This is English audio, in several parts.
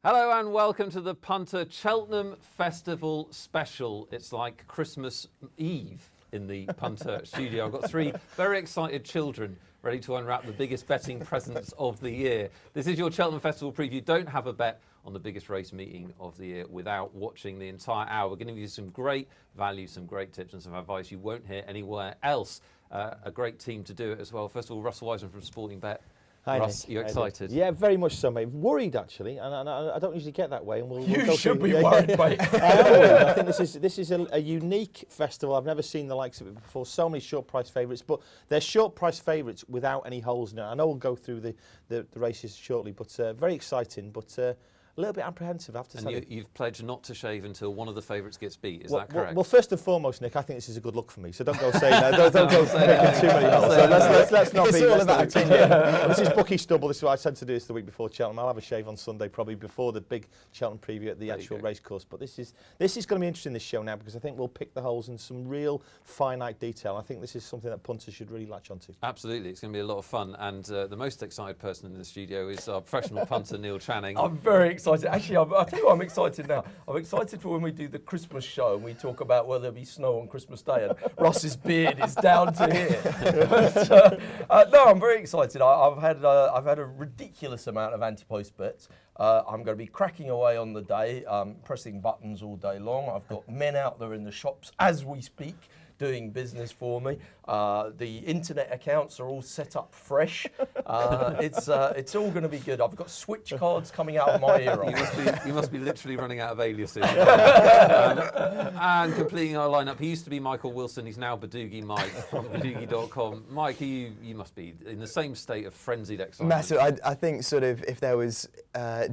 Hello and welcome to the Punter Cheltenham Festival special. It's like Christmas Eve in the Punter studio. I've got three very excited children ready to unwrap the biggest betting presents of the year. This is your Cheltenham Festival preview. Don't have a bet on the biggest race meeting of the year without watching the entire hour. We're going to give you some great value, some great tips and some advice you won't hear anywhere else. A great team to do it as well. First of all, Russell Wiseman from Sporting Bet. Hi, Russ, Nick. you excited? Yeah, very much so, mate. Worried, actually, and I don't usually get that way. And You go should through, be worried, mate. I think this is a unique festival. I've never seen the likes of it before. So many short price favourites, but they're short price favourites without any holes in it. I know we'll go through the races shortly, but very exciting, but a little bit apprehensive, I have to say. And you've pledged not to shave until one of the favourites gets beat, is that correct? Well, first and foremost, Nick, I think this is a good look for me, so don't go saying that. Don't go making too many holes. So let's not be... It's all about opinion. This is bookie stubble. This is what I said to do this the week before Cheltenham. I'll have a shave on Sunday, probably before the big Cheltenham preview at the actual race course. But this is going to be interesting, this show now, because I think we'll pick the holes in some real finite detail. I think this is something that punters should really latch onto. Absolutely. It's going to be a lot of fun. And the most excited person in the studio is our professional punter, Neil Channing. I'm very excited. Actually, I'll tell you what I'm excited now. I'm excited for when we do the Christmas show and we talk about whether there'll be snow on Christmas Day and Ross's beard is down to here. But, no, I'm very excited. I've had a ridiculous amount of anti-post bets. I'm going to be cracking away on the day, pressing buttons all day long. I've got men out there in the shops as we speak, doing business for me. The internet accounts are all set up fresh. It's all going to be good. I've got switch cards coming out of my ear. You must be literally running out of aliases. And completing our lineup, he used to be Michael Wilson. He's now Badoogie Mike from badoogie.com. Mike, you must be in the same state of frenzied excitement. Massive. I think sort of if there was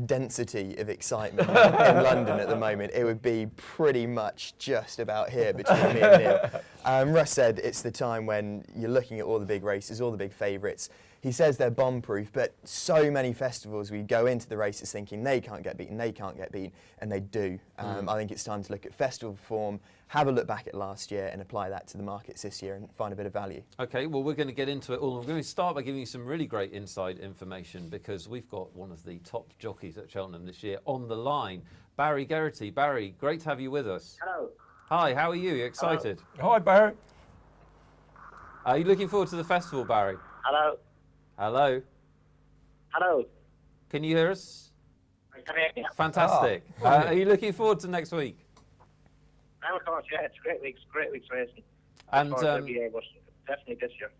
density of excitement in London at the moment, it would be pretty much just about here between me and Neil. Russ said it's the time when you're looking at all the big races, all the big favourites. He says they're bomb-proof, but so many festivals we go into the races thinking they can't get beaten, and they do. I think it's time to look at festival form, have a look back at last year and apply that to the markets this year and find a bit of value. Okay, well, we're going to get into it all. We're going to start by giving you some really great inside information because we've got one of the top jockeys at Cheltenham this year on the line, Barry Geraghty. Barry, great to have you with us. Hello. Hi, how are you? You excited? Hello. Hi, Barry. Are you looking forward to the festival, Barry? Hello. Hello. Hello. Can you hear us? I can hear you. Fantastic. Are you looking forward to next week? I'm of course, yeah, it's great week's racing. And every year, but definitely this year.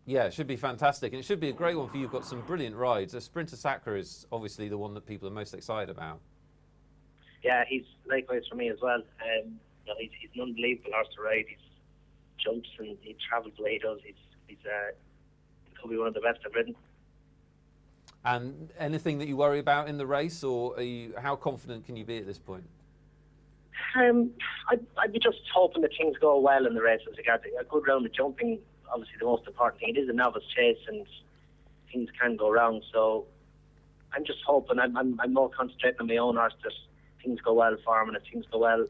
Yeah, it should be fantastic, and it should be a great one for you. You've got some brilliant rides. Sprinter Sacre is obviously the one that people are most excited about. Yeah, he's likewise for me as well. He's an unbelievable horse to ride. He jumps and he travels the way he does. He could be one of the best I've ridden. And anything that you worry about in the race, or how confident can you be at this point? I'd be just hoping that things go well in the race. As regards a good round of jumping, obviously the most important thing. It is a novice chase and things can go wrong. So I'm just hoping. I'm more concentrating on my own horse that things go well for him, and if things go well,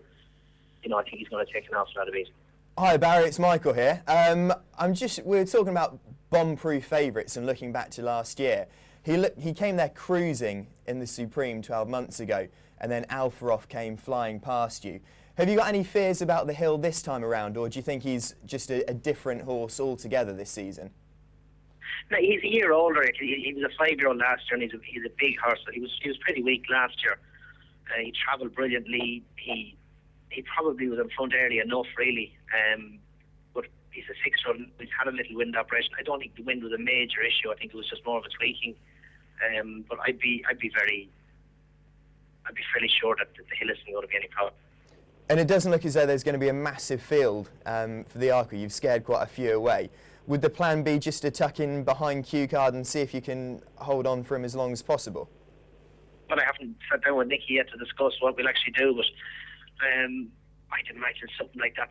I think he's going to take an awful lot of beat. Hi Barry, it's Michael here. We're talking about bomb-proof favourites and looking back to last year. He came there cruising in the Supreme 12 months ago, and then Alfaroff came flying past you. Have you got any fears about the hill this time around, or do you think he's just a different horse altogether this season? No, he's a year older. He was a 5-year-old last year, and he's a big horse. He was pretty weak last year. He travelled brilliantly. He probably was in front early enough, really. But he's a 6-year-old. He's had a little wind operation. I don't think the wind was a major issue. I think it was just more of a tweaking. But I'd be fairly sure that the hill isn't going to be any problem. And it doesn't look as though there's going to be a massive field for the Arco. You've scared quite a few away. Would the plan be just to tuck in behind Q Card and see if you can hold on for him as long as possible? Well, I haven't sat down with Nicky yet to discuss what we'll actually do, but I'd imagine something like that.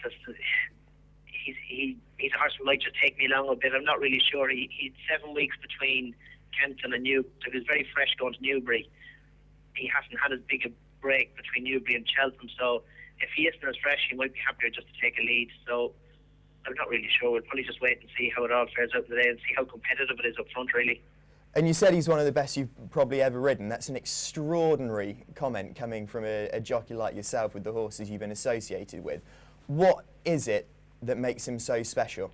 He's a horse that might just take me along a bit. I'm not really sure. He'd 7 weeks between Kenton and Newbury. So he was very fresh going to Newbury. He hasn't had as big a break between Newbury and Cheltenham, so if he isn't as fresh, he might be happier just to take a lead. So I'm not really sure. We'll probably just wait and see how it all fares out today and see how competitive it is up front, really. And you said he's one of the best you've probably ever ridden. That's an extraordinary comment coming from a jockey like yourself with the horses you've been associated with. What is it that makes him so special?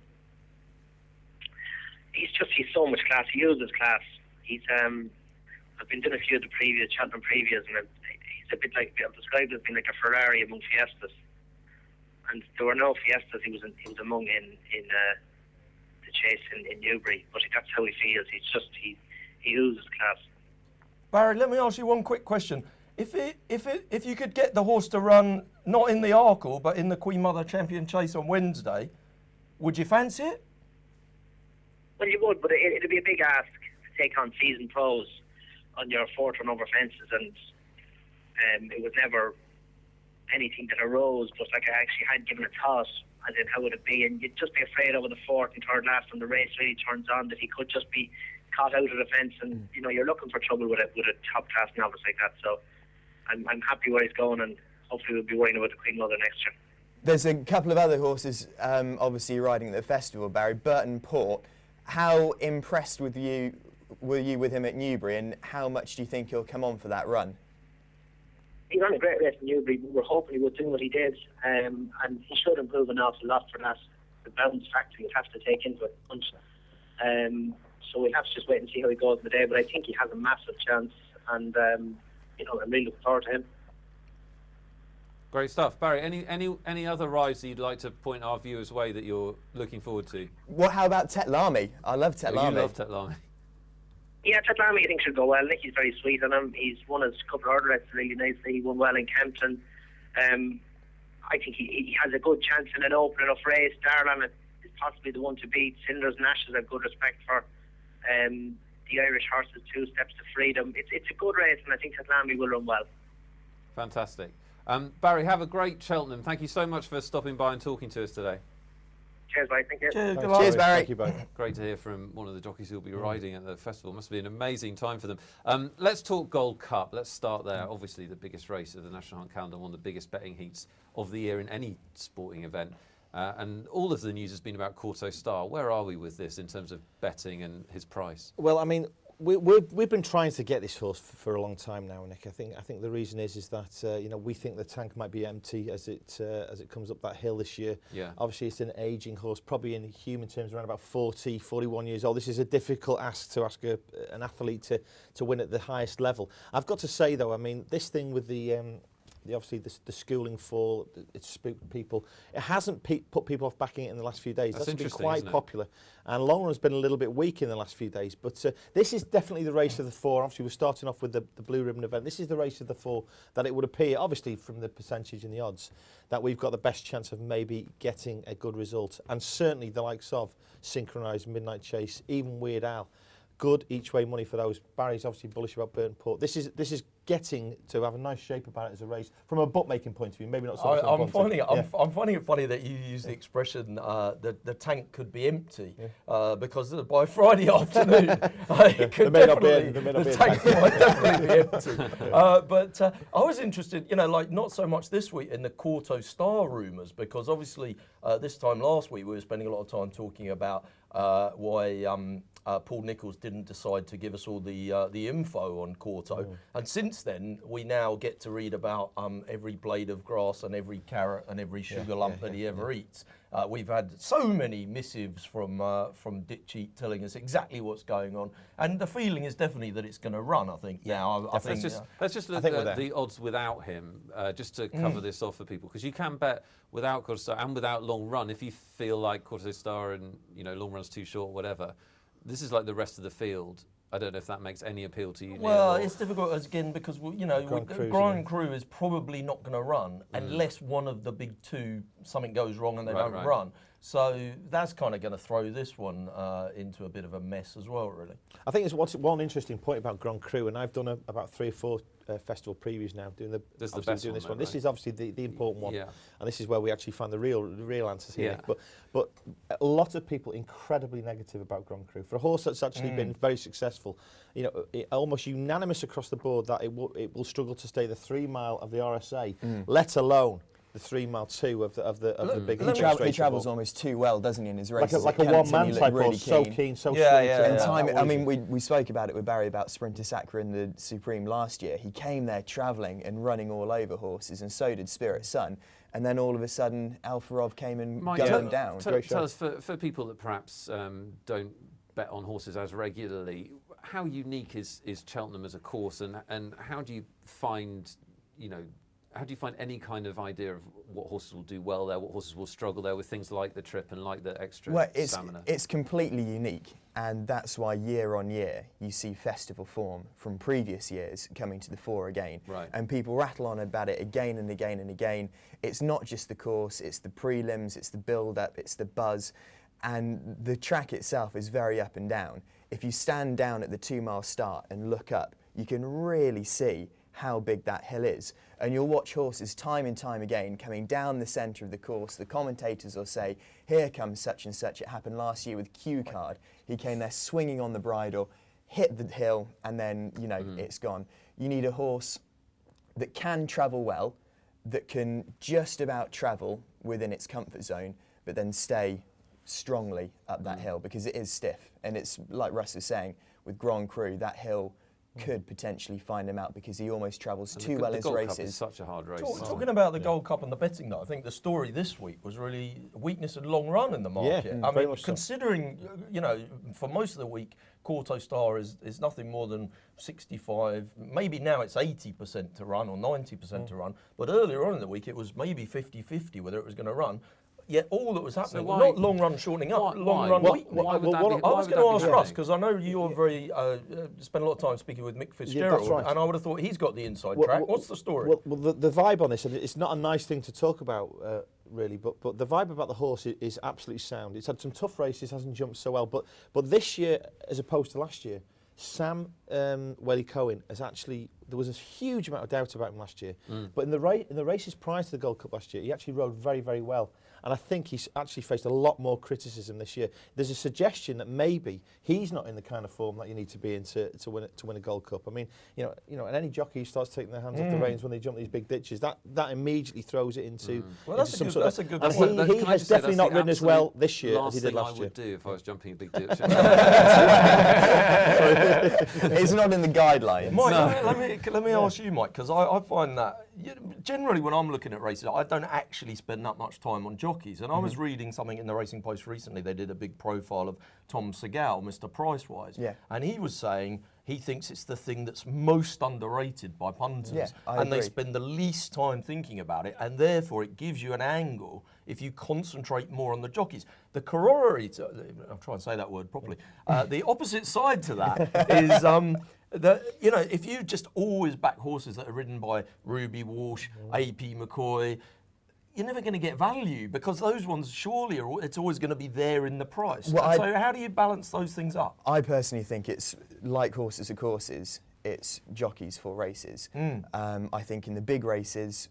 He's so much class. He uses class. He's I've been doing a few of the Cheltenham previews, and he's a bit like, I'll describe it as being like a Ferrari among Fiestas. And there were no Fiestas he was among in the Chase in Newbury, but that's how he feels. He oozes class. Barry, let me ask you one quick question. If you could get the horse to run not in the Arkle but in the Queen Mother Champion Chase on Wednesday, would you fancy it? Well, you would, but it'd be a big ask to take on season pros on your 4 turnover fences, and it was never anything that arose. But like, I actually had given a thought as in how would it be, and you'd just be afraid over the 4th and 3rd last when the race really turns on that he could just be caught out of the fence, and you're looking for trouble with a top class novice like that. So I'm happy where he's going, and hopefully we'll be worrying about the Queen Mother next year. There's a couple of other horses obviously riding at the festival, Barry. Burton Port. How impressed were you with him at Newbury, and how much do you think he'll come on for that run? He ran a great race in Newbury. We were hoping he would do what he did, and he should improve an awful lot for that. The bounce factor you have to take into it. So we'll have to just wait and see how he goes in the day, but I think he has a massive chance, and I'm really looking forward to him. Great stuff. Barry, any other rides that you'd like to point our viewers' way that you're looking forward to? How about Tetlami? I love Tetlami. You love Tetlami. Yeah, Tetlami I think should go well. Nicky's very sweet on him. He's won his couple of hurdle races really nicely. He won well in Kempton. I think he has a good chance in an open enough race. Darlan is possibly the one to beat. Cinders and Ashes have good respect for. The Irish horses, 2 Steps to Freedom. It's a good race, and I think Tetlami will run well. Fantastic. Barry, have a great Cheltenham. Thank you so much for stopping by and talking to us today. Cheers, Barry. Thank you. Cheers, Barry. Thank you, Barry. Great to hear from one of the jockeys who'll be riding at the festival. Must be an amazing time for them. Let's talk Gold Cup. Let's start there. Obviously, the biggest race of the National Hunt calendar, one of the biggest betting heats of the year in any sporting event. And all of the news has been about Corto Star. Where are we with this in terms of betting and his price? Well, I mean, we've been trying to get this horse for a long time now, Nick. I think the reason is that we think the tank might be empty as it comes up that hill this year. Yeah. Obviously, it's an ageing horse, probably in human terms around about 40, 41 years old. This is a difficult ask to ask an athlete to win at the highest level. I've got to say though, I mean, this thing with the obviously the schooling fall, it's spooked people. It hasn't put people off backing it in the last few days. That's been quite popular. And Long Run's been a little bit weak in the last few days. But this is definitely the race of the 4. Obviously, we're starting off with the Blue Ribbon event. This is the race of the 4 that it would appear, obviously from the percentage and the odds, that we've got the best chance of maybe getting a good result. And certainly the likes of Synchronised, Midnight Chase, even Weird Al. Good each way money for those. Barry's obviously bullish about Burton Port. This is getting to have a nice shape about it as a race from a bookmaking point of view. Maybe not so much. I'm finding it funny that you use the expression the tank could be empty because by Friday afternoon it could the tank might definitely be empty. But I was interested, not so much this week in the Corto Star rumours, because obviously this time last week we were spending a lot of time talking about why Paul Nicholls didn't decide to give us all the info on Corto, and since then we now get to read about every blade of grass and every carrot and every sugar lump that he ever eats. We've had so many missives from Dick Cheat telling us exactly what's going on, and the feeling is definitely that it's going to run. I think now. Let's just look at the odds without him, just to cover this off for people, because you can bet without Corto Star and without Long Run if you feel like Corto Star and Long Run's too short, whatever. This is like the rest of the field. I don't know if that makes any appeal to you. Well, it's difficult again because Grand Cru is probably not going to run unless one of the big 2 something goes wrong and they don't run. So that's kind of going to throw this one into a bit of a mess as well, really. I think it's one interesting point about Grand Cru, and I've done about 3 or 4 festival previews now doing this one. Right? This is obviously the important one, and this is where we actually find the real answers here. Yeah. But a lot of people incredibly negative about Grand Cru for a horse that's actually been very successful. Almost unanimous across the board that it will struggle to stay the 3 mile of the RSA, let alone the 3 mile 2 of the big. He travels almost too well, doesn't he, in his races? Like a one-man type horse, so keen, so sweet. And time, I mean, we spoke about it with Barry about Sprinter Sacre in the Supreme last year. He came there travelling and running all over horses, and so did Spirit Sun. And then all of a sudden, Alfarov came and gunned him down. Tell us, for people that perhaps don't bet on horses as regularly, how unique is Cheltenham as a course, and how do you find, how do you find any kind of idea of what horses will do well there, what horses will struggle there with things like the trip and like the extra stamina? It's completely unique, and that's why year on year you see festival form from previous years coming to the fore again. Right. And people rattle on about it again and again and again. It's not just the course, it's the prelims, it's the build-up, it's the buzz, and the track itself is very up and down. If you stand down at the 2 mile start and look up, you can really see how big that hill is. And you'll watch horses time and time again coming down the centre of the course. The commentators will say, here comes such and such. It happened last year with Q Card. He came there swinging on the bridle, hit the hill, and then, it's gone. You need a horse that can travel well, that can just about travel within its comfort zone, but then stay strongly up that hill, because it is stiff. And it's like Russ was saying, with Grand Cru, that hill could potentially find him out because he almost travels too well in his races. Cup is such a hard race. Talking about the Gold Cup and the betting, though, I think the story this week was really weakness and long run in the market. I mean, considering, for most of the week, Quarto Star is nothing more than 65, maybe now it's 80% to run or 90% to run, but earlier on in the week it was maybe 50-50 whether it was going to run. Yet all that was happening, not long run shortening up, long run weakening. I was going to ask Russ, because I know you're very, spend a lot of time speaking with Mick Fitzgerald, and I would have thought he's got the inside track. What's the story? Well, the vibe on this, and it's not a nice thing to talk about, really, but the vibe about the horse is absolutely sound. It's had some tough races, hasn't jumped so well, but this year, as opposed to last year, Sam Cohen has actually, there was a huge amount of doubt about him last year, but in the races prior to the Gold Cup last year, he actually rode very, very well. And I think he's actually faced a lot more criticism this year. There's a suggestion that maybe he's not in the kind of form that you need to be in to win a Gold Cup. I mean, and any jockey who starts taking their hands off the reins when they jump these big ditches, that immediatly throws it into. Well, that's a good point. And he has definitely not ridden as well this year as he did last year. Last thing I would do if I was jumping a big ditch. It's not in the guidelines. Mike, let me ask you, Mike, because I find that generally when I'm looking at races, I don't actually spend that much time on jockeys. And I was reading something in the Racing Post recently. They did a big profile of Tom Segal, Mr. Pricewise. Yeah. And he was saying he thinks it's the thing that's most underrated by punters. Yeah, I agree. They spend the least time thinking about it. And therefore, it gives you an angle if you concentrate more on the jockeys. The corollary to, I'll try and say that word properly, the opposite side to that is if you just always back horses that are ridden by Ruby Walsh, AP McCoy, you're never going to get value because those ones surely it's always going to be there in the price. Well, so how do you balance those things up? I personally think it's like horses are courses, it's jockeys for races. I think in the big races,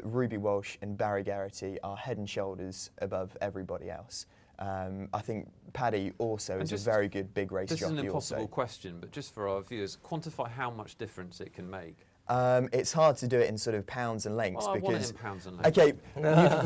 Ruby Walsh and Barry Geraghty are head and shoulders above everybody else. I think Paddy also is a very good big race jockey. This is an impossible question, but just for our viewers, quantify how much difference it can make. It's hard to do it in sort of pounds and lengths because. I want it in pounds and lengths. Okay,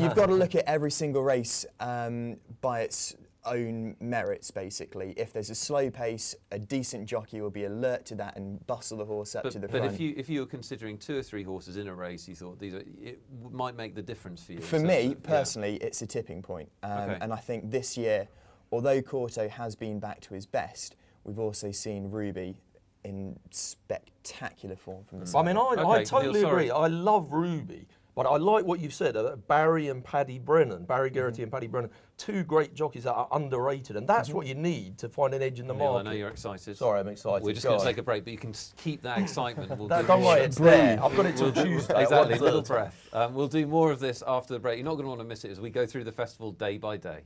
you've got to look at every single race by its own merits, basically. If there's a slow pace, a decent jockey will be alert to that and bustle the horse up to the front. But if you were considering 2 or 3 horses in a race, you thought it might make the difference for you. For me, personally, it's a tipping point. And I think this year, although Quarto has been back to his best, we've also seen Ruby in spectacular form from the side. I mean, I totally agree. I love Ruby, but I like what you've said. Barry and Paddy Brennan, Barry Geraghty and Paddy Brennan, 2 great jockeys that are underrated, and that's what you need to find an edge in the market. I know you're excited. Sorry, I'm excited. We're just going to take a break, but you can keep that excitement. Don't worry, it's there. I've got it till Tuesday. Exactly, little breath. We'll do more of this after the break. You're not going to want to miss it as we go through the festival day by day.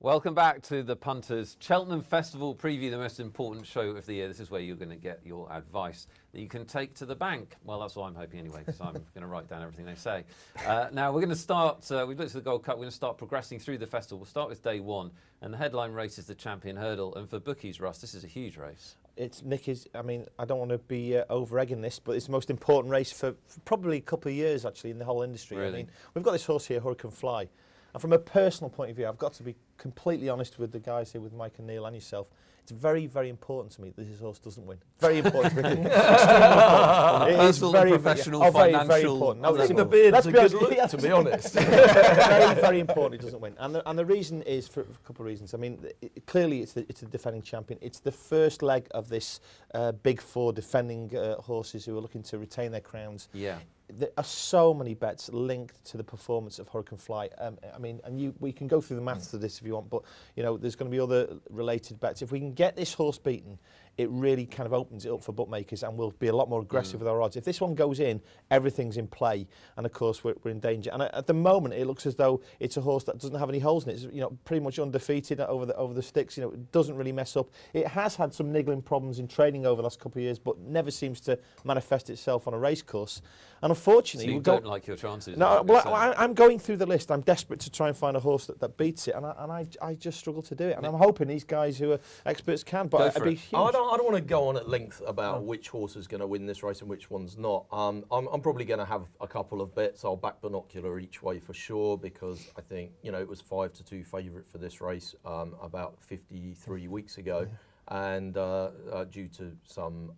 Welcome back to the Punters Cheltenham Festival preview, the most important show of the year. This is where you're going to get your advice that you can take to the bank. Well, that's what I'm hoping anyway, because I'm going to write down everything they say. Now, we're going to start, we've looked at the Gold Cup, we're going to start progressing through the festival. We'll start with day one, and the headline race is the Champion Hurdle. And for bookies, Russ, this is a huge race. I mean, I don't want to be over-egging this, but it's the most important race for probably a couple of years, actually, in the whole industry. Really? I mean, we've got this horse here, Hurricane Fly. And from a personal point of view, I've got to be completely honest with the guys here, with Mike and Neil and yourself. It's very, very important to me that this horse doesn't win. Very important. Extremely important. It is very professional, financial. Very important. No, I think the beard's a good look, to be honest. Very, very important it doesn't win. And the reason is for a couple of reasons. I mean, clearly it's the defending champion. It's the first leg of this big four defending horses who are looking to retain their crowns. Yeah. There are so many bets linked to the performance of Hurricane Fly. I mean, and we can go through the maths of this if you want, but you know, there's going to be other related bets. If we can get this horse beaten, it really kind of opens it up for bookmakers, and we'll be a lot more aggressive with our odds. If this one goes in, everything's in play, and of course we're in danger. And at the moment, it looks as though it's a horse that doesn't have any holes in it. It's, you know, pretty much undefeated over the sticks. You know, it doesn't really mess up. It has had some niggling problems in training over the last couple of years, but never seems to manifest itself on a race course. And unfortunately, so you don't like your chances. No, well, I'm going through the list. I'm desperate to try and find a horse that beats it, and I just struggle to do it. And I'm hoping these guys who are experts can. But it'd be huge. I don't want to go on at length about which horse is going to win this race and which one's not. I'm probably going to have a couple of bets. I'll back Binocular each way for sure, because I think, you know, it was 5-2 favourite for this race about 53 weeks ago. And due to some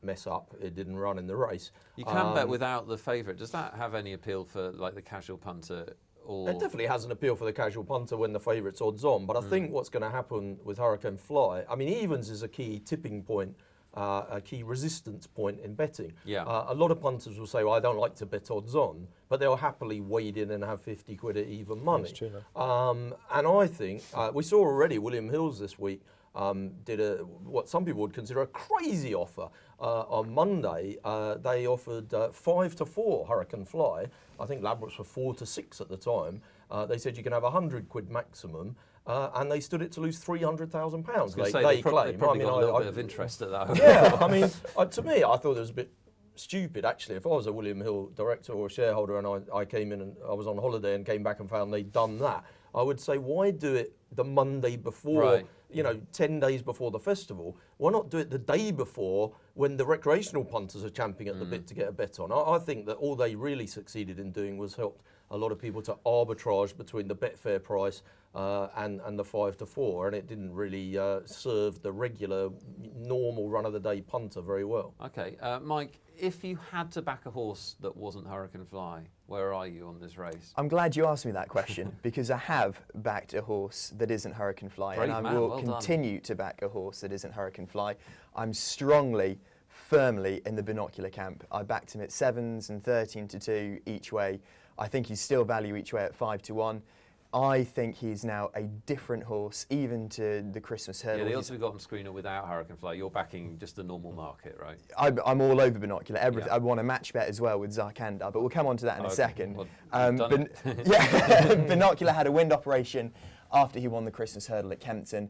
mess up, it didn't run in the race. You can bet without the favourite. Does that have any appeal for like the casual punter? Or it definitely has an appeal for the casual punter when the favourite's odds on. But I think what's going to happen with Hurricane Fly, I mean, evens is a key tipping point, a key resistance point in betting. Yeah. A lot of punters will say, well, I don't like to bet odds on, but they'll happily wade in and have 50 quid at even money. That's true, and I think, we saw already William Hills this week did what some people would consider a crazy offer. On Monday, they offered 5-4 Hurricane Fly. I think Ladbrokes were 4-6 at the time. They said you can have 100 quid maximum, and they stood it to lose £300,000. They claim. They probably got a little bit of interest at that. Yeah, I mean, to me, I thought it was a bit stupid, actually. If I was a William Hill director or a shareholder and I came in and I was on holiday and came back and found they'd done that, I would say, why do it the Monday before, right, you know, 10 days before the festival? Why not do it the day before when the recreational punters are champing at the bit to get a bet on? I think that all they really succeeded in doing was helped a lot of people to arbitrage between the Betfair price and the 5-4, and it didn't really serve the regular, normal run-of-the-day punter very well. Okay, Mike, if you had to back a horse that wasn't Hurricane Fly, where are you on this race? I'm glad you asked me that question, because I have backed a horse that isn't Hurricane Fly, Brave and I man, will well continue to back a horse that isn't Hurricane Fly. I'm strongly, firmly in the Binocular camp. I backed him at 7s and 13-2 each way. I think he's still value each way at 5-1. I think he's now a different horse, even to the Christmas Hurdle. Yeah, the odds we've got on screen are without Hurricane Fly. You're backing just the normal market, right? I'm all over Binocular. Everything. Yeah. I want a match bet as well with Zarkandar, but we'll come on to that in a second. Well, done it. Yeah, Binocular had a wind operation after he won the Christmas Hurdle at Kempton.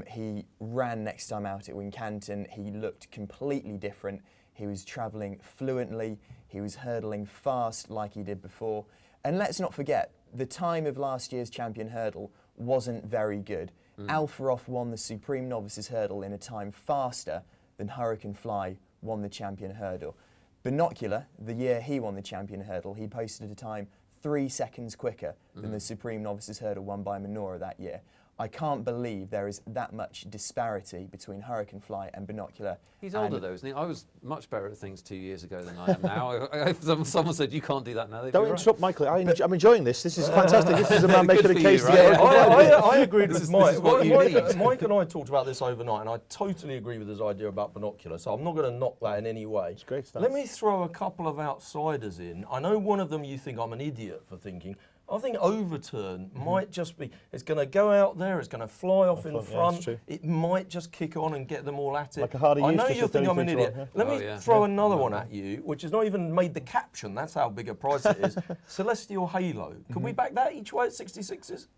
He ran next time out at Wincanton. He looked completely different. He was travelling fluently. He was hurdling fast like he did before. And let's not forget, the time of last year's Champion Hurdle wasn't very good. Alfaroff won the Supreme Novices Hurdle in a time faster than Hurricane Fly won the Champion Hurdle. Binocular, the year he won the Champion Hurdle, he posted a time 3 seconds quicker than the Supreme Novices Hurdle won by Minora that year. I can't believe there is that much disparity between Hurricane Fly and Binocular. He's older though, isn't he? I was much better at things 2 years ago than I am now. Someone said you can't do that now. Don't interrupt, Michael. I'm enjoying this. This is fantastic. This is a man making a case. You, right? I agreed with Mike. Mike. Mike and I talked about this overnight, and I totally agree with his idea about Binocular, so I'm not going to knock that in any way. It's great stuff. Let me throw a couple of outsiders in. I know one of them you think I'm an idiot for thinking. I think Overturn might just be, it's going to go out there, it's going to fly off in front, yeah, it might just kick on and get them all at it. Like a Hardy I know Eustace you think I'm an idiot. yeah. Let me throw another one at you, which has not even made the caption, that's how big a price it is. Celestial Halo. Can we back that each way at 66s?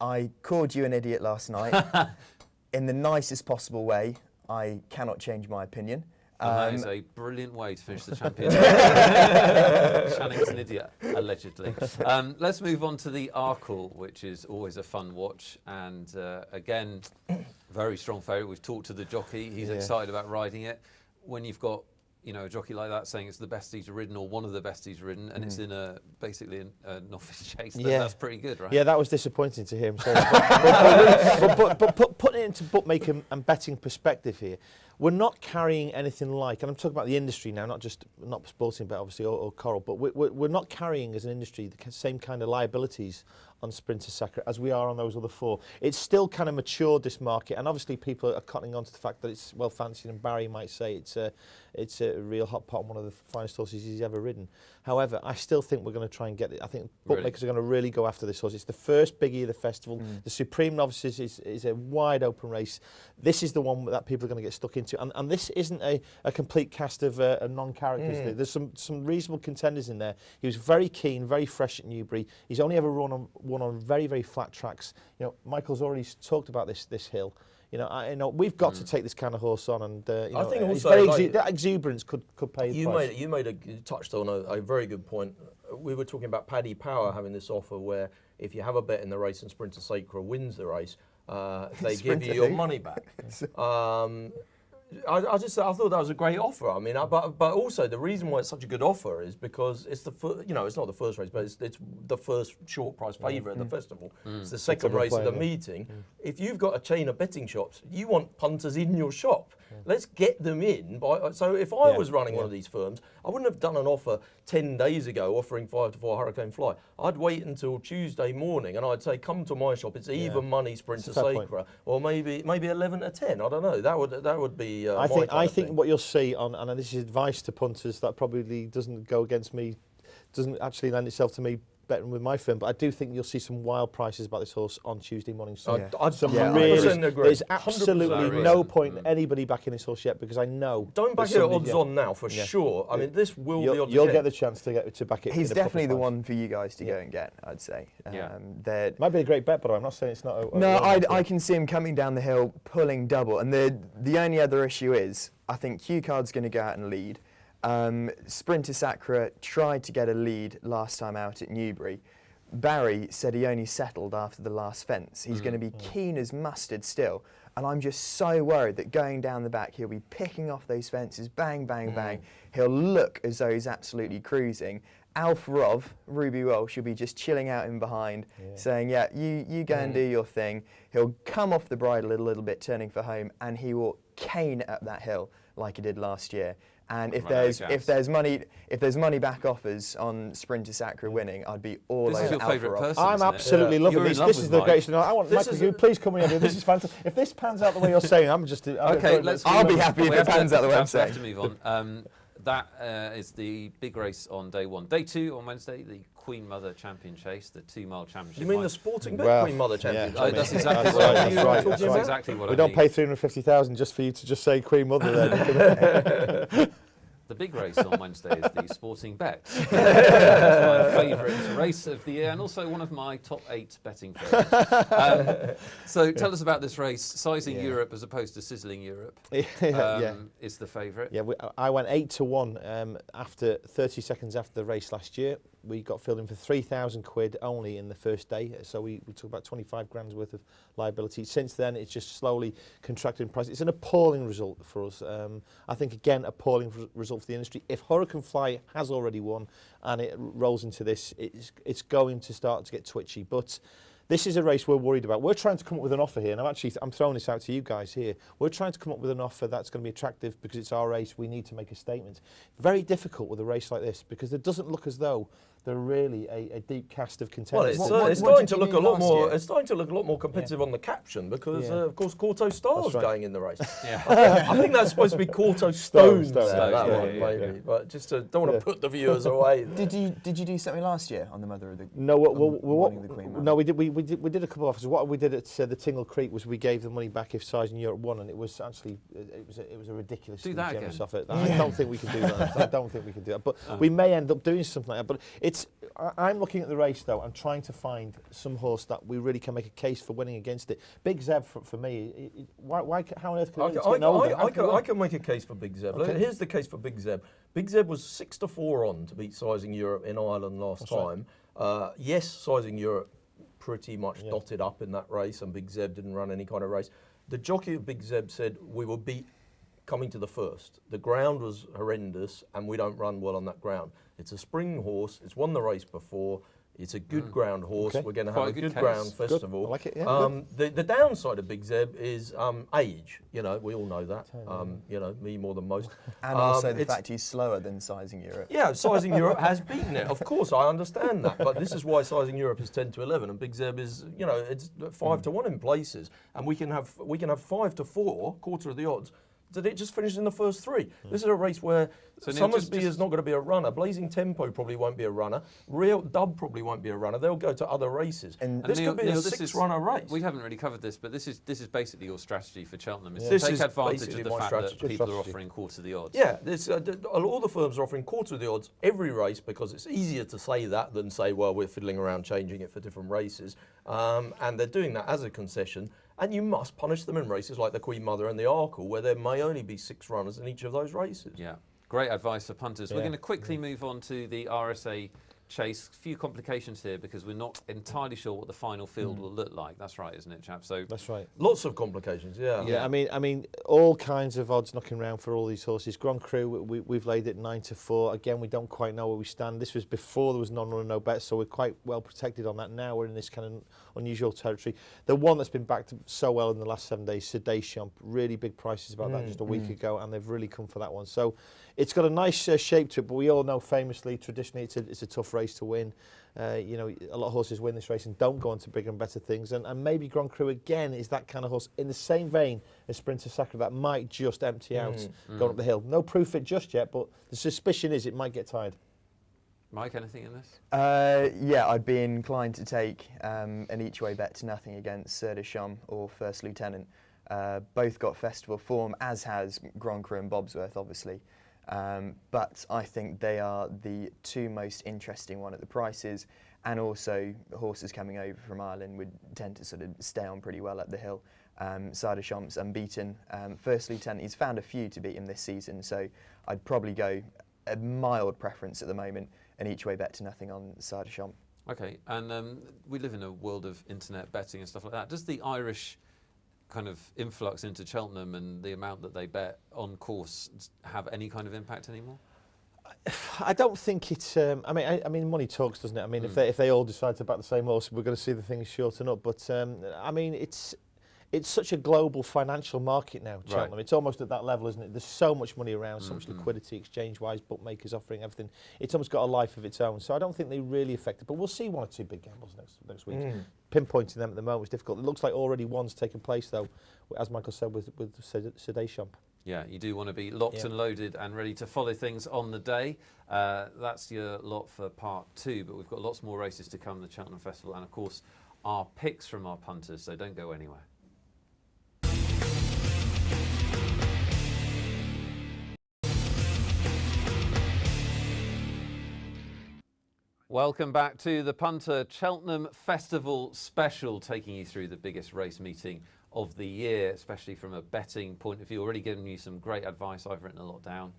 I called you an idiot last night in the nicest possible way. I cannot change my opinion. And that is a brilliant way to finish the championship. Channing's an idiot, allegedly. Let's move on to the Arkle, which is always a fun watch. And again, very strong favourite. We've talked to the jockey. He's excited about riding it. When you've got a jockey like that saying it's the best he's ridden or one of the best he's ridden, and it's in basically a novice chase, that's pretty good, right? Yeah, that was disappointing to hear him say. But putting it into bookmaking and betting perspective here, we're not carrying anything like, and I'm talking about the industry now, not sporting bet obviously or Coral, but we're not carrying as an industry the same kind of liabilities on Sprinter Sacre as we are on those other four. It's still kind of matured, this market, and obviously people are cottoning on to the fact that it's well fancied, and Barry might say it's a real hot pot and one of the finest horses he's ever ridden. However, I still think we're going to try and get it. I think bookmakers are going to really go after this horse. It's the first biggie of the festival. The Supreme Novices is a wide open race. This is the one that people are going to get stuck into, and this isn't a complete cast of non-characters. There's some reasonable contenders in there. He was very keen, very fresh at Newbury. He's only ever won on very, very flat tracks. Michael's already talked about this hill. We've got to take this kind of horse on, and I think also that exuberance could pay the price. You touched on a very good point. We were talking about Paddy Power having this offer where if you have a bet in the race and Sprinter Sacre wins the race, they give you your money back. I thought that was a great offer. I mean, but also the reason why it's such a good offer is because it's it's not the first race, but it's the first short price favourite at the festival. It's the second race of the meeting. If you've got a chain of betting shops, you want punters in your shop. Let's get them in. So if I was running one of these firms, I wouldn't have done an offer 10 days ago offering 5-4 Hurricane Fly. I'd wait until Tuesday morning and I'd say, come to my shop. It's even money Sprinter Sacre, or maybe 11-10. I don't know. That would be. I think what you'll see and this is advice to punters that probably doesn't go against me, doesn't actually lend itself to me betting with my firm, but I do think you'll see some wild prices about this horse on Tuesday morning. There's absolutely no point in anybody backing this horse yet, because I know. Don't back it at odds on now for sure. I mean, this will be odds. You'll get the chance to back it. He's definitely the one for you guys to go and get, I'd say. Might be a great bet, but I'm not saying it's not. No, I can see him coming down the hill, pulling double, and the only other issue is I think Q Card's going to go out and lead. Sprinter Sacre tried to get a lead last time out at Newbury. Barry said he only settled after the last fence. He's going to be keen as mustard still. And I'm just so worried that going down the back, he'll be picking off those fences, bang, bang, bang. He'll look as though he's absolutely cruising. Alf Rov, Ruby Walsh, will be just chilling out in behind, saying, you go and do your thing. He'll come off the bridle a little bit, turning for home, and he will cane up that hill like he did last year. And if there's money back offers on Sprinter Sacre winning, I'd be all over. This is your favourite person. I'm absolutely loving this. This is the greatest. I want Michael, please come in here. This is fantastic. If this pans out the way you're saying, I'm just. Okay, I'll be happy if it pans out the way I'm saying. We have to move on. That is the big race on day one. Day two on Wednesday, the Queen Mother Champion Chase, the 2 mile championship. You mean the sporting bet Queen Mother Champion? That's exactly what I mean. That's exactly what I mean. We don't pay 350,000 just for you to just say Queen Mother then. The big race on Wednesday is the Sporting Bet. It's my favourite race of the year, and also one of my top 8 betting favourites. So tell us about this race. Sizing Europe as opposed to Sizzling Europe is the favourite. Yeah, I went 8-1 after 30 seconds after the race last year. We got filled in for £3,000 only in the first day, so we took about 25 grand's worth of liability. Since then, it's just slowly contracted in price. It's an appalling result for us. I think, again, appalling result for the industry. If Hurricane Fly has already won and it rolls into this, it's going to start to get twitchy. But this is a race we're worried about. We're trying to come up with an offer here, and I'm throwing this out to you guys here. We're trying to come up with an offer that's going to be attractive because it's our race. We need to make a statement. Very difficult with a race like this because it doesn't look as though they're really a deep cast of contenders. Well, it's starting to look a lot more. It's starting to look a lot more competitive on the caption because, of course, Corto Star's going in the race. I think that's supposed to be Corto Stones. That one, maybe. But just don't want to put the viewers away. Did you do something last year on the Mother of the? No, we did a couple of offers. What we did at the Tingle Creek was we gave the money back if Sizing Europe won, and it was actually it was a ridiculously generous offer. I don't think we can do that. I don't think we can do that. But we may end up doing something like that. But I'm looking at the race though. I'm trying to find some horse that we really can make a case for winning against it. Big Zeb for me. How on earth can it get older? I can make a case for Big Zeb. Okay. Here's the case for Big Zeb. Big Zeb was 6-4 on to beat Sizing Europe in Ireland last time. Right. Yes, Sizing Europe pretty much dotted up in that race, and Big Zeb didn't run any kind of race. The jockey of Big Zeb said we will beat coming to the first. The ground was horrendous, and we don't run well on that ground. It's a spring horse. It's won the race before. It's a good ground horse. We're going to have a good ground festival. Good. I like it. Yeah, the downside of Big Zeb is age. You know, we all know that. You know, me more than most. And also the fact he's slower than Sizing Europe. Yeah, Sizing Europe has beaten it. Of course, I understand that. But this is why Sizing Europe is 10-11, and Big Zeb is, you know, it's 5-1 in places, and we can have 5-4, quarter of the odds. Did it just finish in the first three? This is a race where Summersby is not going to be a runner. Blazing Tempo probably won't be a runner. Real Dub probably won't be a runner. They'll go to other races. And this could be a six-runner race. We haven't really covered this, but this is basically your strategy for Cheltenham. Is to take advantage of the fact that people are offering quarter the odds. Yeah, all the firms are offering quarter of the odds every race because it's easier to say that than say, well, we're fiddling around changing it for different races. And they're doing that as a concession. And you must punish them in races like the Queen Mother and the Arkle, where there may only be 6 runners in each of those races. Yeah, great advice for punters. We're going to quickly move on to the Rsa Chase. A few complications here because we're not entirely sure what the final field will look like. That's right, isn't it, chaps? So that's right. Lots of complications. Yeah. I mean, all kinds of odds knocking around for all these horses. Grand Cru, we've laid it 9-4. Again, we don't quite know where we stand. This was before there was non-run, no bet, so we're quite well protected on that. Now we're in this kind of unusual territory. The one that's been backed so well in the last 7 days, Sedation, really big prices about that just a week ago, and they've really come for that one. So it's got a nice shape to it, but we all know famously, traditionally, it's a tough race to win. You know, a lot of horses win this race and don't go on to bigger and better things. And maybe Grand Cru again is that kind of horse in the same vein as Sprinter Sacre that might just empty out going up the hill. No proof it just yet, but the suspicion is it might get tired. Mike, anything in this? Yeah, I'd be inclined to take an each way bet to nothing against Sedation or First Lieutenant. Both got festival form, as has Grand Cru and Bobsworth, obviously. But I think they are the two most interesting one at the prices, and also horses coming over from Ireland would tend to sort of stay on pretty well at the hill. Sedations's unbeaten. First Lieutenant, he's found a few to beat him this season, so I'd probably go a mild preference at the moment, an each way bet to nothing on Sedation. Okay, and we live in a world of internet betting and stuff like that. Does the Irish kind of influx into Cheltenham and the amount that they bet on course have any kind of impact anymore? I don't think it's. I mean, money talks, doesn't it? I mean, if they all decide to back the same horse, we're going to see the things shorten up. But I mean, it's such a global financial market now, Cheltenham. Right. It's almost at that level, isn't it? There's so much money around, so much liquidity, exchange-wise, bookmakers offering everything. It's almost got a life of its own. So I don't think they really affect it. But we'll see 1 or 2 big gambles next week. Pinpointing them at the moment is difficult. It looks like already one's taken place, though, as Michael said, with Sedation. Yeah, you do want to be locked and loaded and ready to follow things on the day. That's your lot for part 2, but we've got lots more races to come, the Cheltenham Festival, and of course, our picks from our punters, so don't go anywhere. Welcome back to the Punter Cheltenham Festival special, taking you through the biggest race meeting of the year, especially from a betting point of view. Already given you some great advice. I've written a lot down,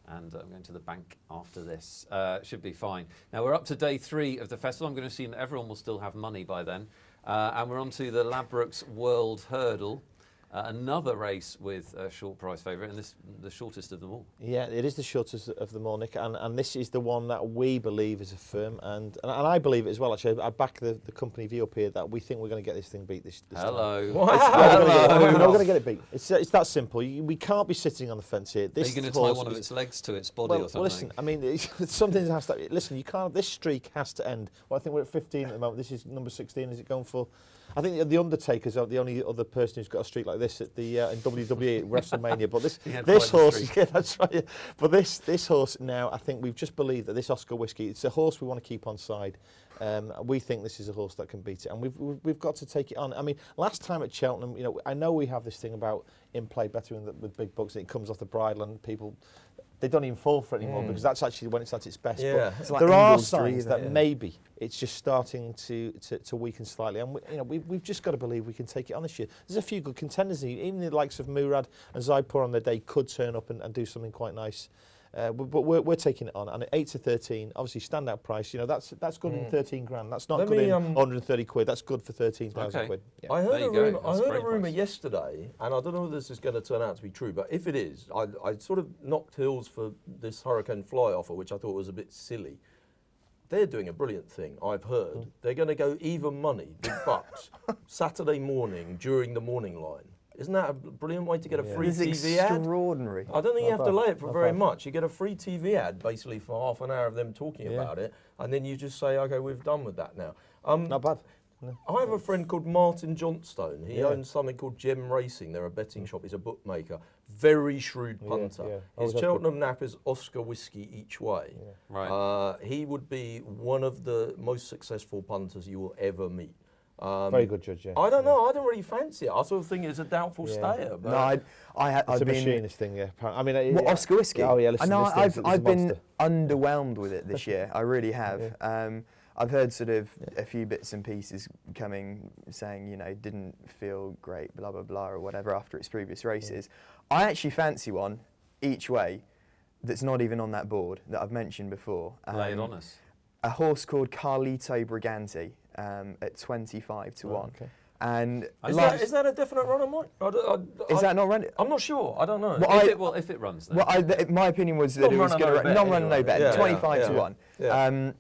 and I'm going to the bank after this. Should be fine. Now, we're up to day 3 of the festival. I'm going to assume that everyone will still have money by then. And we're on to the Ladbrokes World Hurdle. Another race with a short price favourite, and this the shortest of them all. Yeah, it is the shortest of them all, Nick, and this is the one that we believe is a firm, and I believe it as well, actually. I back the company view up here that we think we're going to get this thing beat this Hello. time. Hello. We're going to get it beat. It's that simple. We can't be sitting on the fence here. Are you going to tie one of its legs to its body or something? Well, listen, I mean, something has to... Listen, you can't... This streak has to end. Well, I think we're at 15 at the moment. This is number 16. Is it going for... I think the Undertaker's the only other person who's got a streak like this at the in WWE at WrestleMania. But this horse, yeah, that's right. Yeah. But this horse now, I think we've just believed that this Oscar Whiskey, it's a horse we want to keep on side. We think this is a horse that can beat it, and we've got to take it on. I mean, last time at Cheltenham, you know, I know we have this thing about in play better with big bucks. It comes off the bridle, and people they don't even fall for it anymore because that's actually when it's at its best. Yeah. But It's like there are Ingles signs Dream, that maybe it's just starting to weaken slightly, and we've just got to believe we can take it on this year. There's a few good contenders, even the likes of Murad and Zaipur on their day could turn up and do something quite nice. But we're taking it on, and at 8 to 13, obviously standout price. That's good in 13 grand. That's not good in 130 quid. That's good for 13,000 quid. Yeah. I heard a rumour yesterday, and I don't know if this is going to turn out to be true, but if it is, I sort of knocked heels for this Hurricane Fly offer, which I thought was a bit silly. They're doing a brilliant thing, I've heard. They're going to go even money, big bucks, Saturday morning during the morning line. Isn't that a brilliant way to get a free TV ad? Extraordinary. I don't think you have to lay it for very much. You get a free TV ad basically for half an hour of them talking about it, and then you just say, okay, we've done with that now. Not bad. No. I have a friend called Martin Johnstone. He owns something called Gem Racing. They're a betting shop. He's a bookmaker. Very shrewd punter. His Cheltenham nap is Oscar whiskey each way. Yeah. Right. He would be one of the most successful punters you will ever meet. Very good judge, yeah. I don't know. I don't really fancy it. I sort of think it's a doubtful stayer. But no, it's a machinist thing, yeah. I mean, Oscar whiskey. Oh yeah, listen. I've been underwhelmed with it this year. I really have. I've heard sort of a few bits and pieces coming saying, didn't feel great, blah blah blah, or whatever after its previous races. I actually fancy one each way that's not even on that board that I've mentioned before. Lay it on us. A horse called Carlito Briganti at 25 to 1. Okay. And is that a definite runner, Mike? Is that not running? I'm not sure. I don't know. If it runs, then. Well, my opinion was that it was going to run. Non-runner, no bet. 25 to 1. Yeah.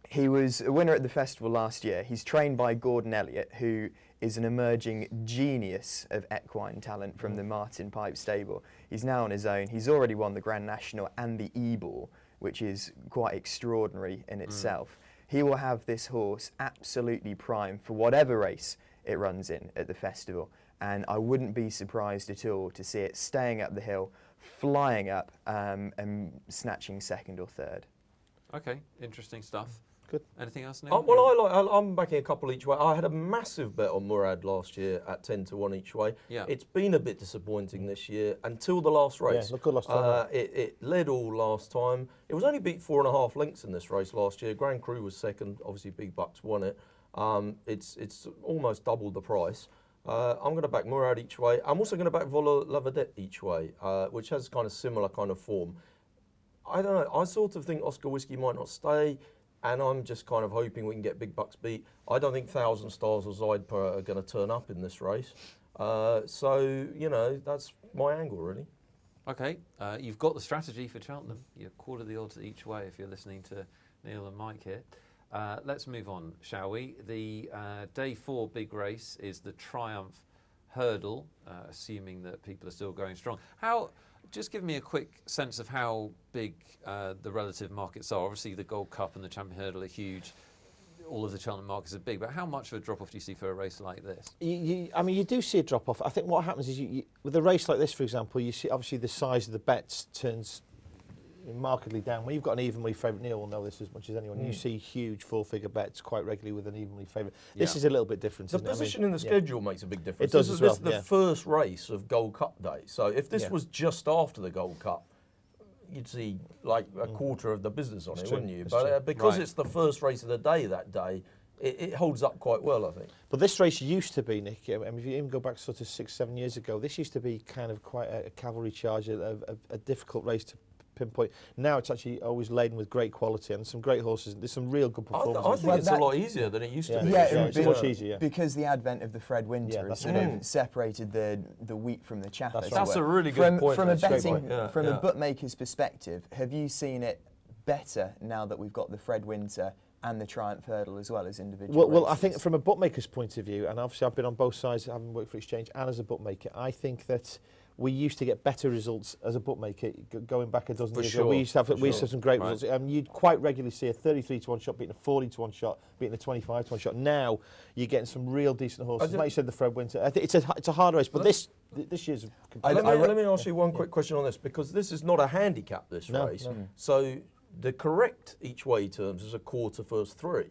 He was a winner at the festival last year. He's trained by Gordon Elliott, who is an emerging genius of equine talent from the Martin Pipe stable. He's now on his own. He's already won the Grand National and the E-Ball, which is quite extraordinary in itself. He will have this horse absolutely primed for whatever race it runs in at the festival. And I wouldn't be surprised at all to see it staying up the hill, flying up and snatching second or third. Okay, interesting stuff. Good. Anything else, Neil? Well, I'm backing a couple each way. I had a massive bet on Murad last year at 10 to 1 each way. Yeah. It's been a bit disappointing this year until the last race. Yeah, looked good last time. It led all last time. It was only beat 4.5 lengths in this race last year. Grand Cru was second. Obviously, Big Bucks won it. It's almost doubled the price. I'm going to back Murad each way. I'm also going to back Vola La Vedette each way, which has kind of similar kind of form. I don't know. I sort of think Oscar Whiskey might not stay. And I'm just kind of hoping we can get Big Bucks beat. I don't think 1,000 Stars or Zaidper are going to turn up in this race. So, that's my angle, really. OK, you've got the strategy for Cheltenham. You're quarter the odds each way if you're listening to Neil and Mike here. Let's move on, shall we? The day 4 big race is the Triumph Hurdle, assuming that people are still going strong. Just give me a quick sense of how big the relative markets are. Obviously, the Gold Cup and the Champion Hurdle are huge. All of the Cheltenham markets are big, but how much of a drop-off do you see for a race like this? You do see a drop-off. I think what happens is, with a race like this, for example, you see obviously the size of the bets turns markedly down. When you've got an evenly favourite, Neil will know this as much as anyone, you see huge 4-figure bets quite regularly with an evenly favourite. This is a little bit different. The position in the schedule makes a big difference. It does This is the first race of Gold Cup day. So if this was just after the Gold Cup, you'd see like a quarter of the business on it, wouldn't you? But because it's the first race of the day that day, it holds up quite well, I think. But this race used to be, Nick, I mean, if you even go back sort of 6-7 years ago, this used to be kind of quite a cavalry charge, a difficult race to pinpoint. Now it's actually always laden with great quality and some great horses. There's some real good performances. I think it's a lot easier than it used to be. Yeah, it's much easier. Because the advent of the Fred Winter has sort of separated the wheat from the chaff. That's a really good point. From a bookmaker's perspective, have you seen it better now that we've got the Fred Winter and the Triumph Hurdle as well as individual well, I think from a bookmaker's point of view, and obviously I've been on both sides, having worked for Exchange and as a bookmaker, I think that we used to get better results as a bookmaker going back a dozen years ago. We used to have some great results. You'd quite regularly see a 33 to 1 shot beating a 40 to 1 shot, beating a 25 to 1 shot. Now you're getting some real decent horses. Like you said, the Fred Winter. I think it's a hard race, but this year's. Let me ask you one quick question on this, because this is not a handicap. This race, so the correct each way terms is a quarter first 3.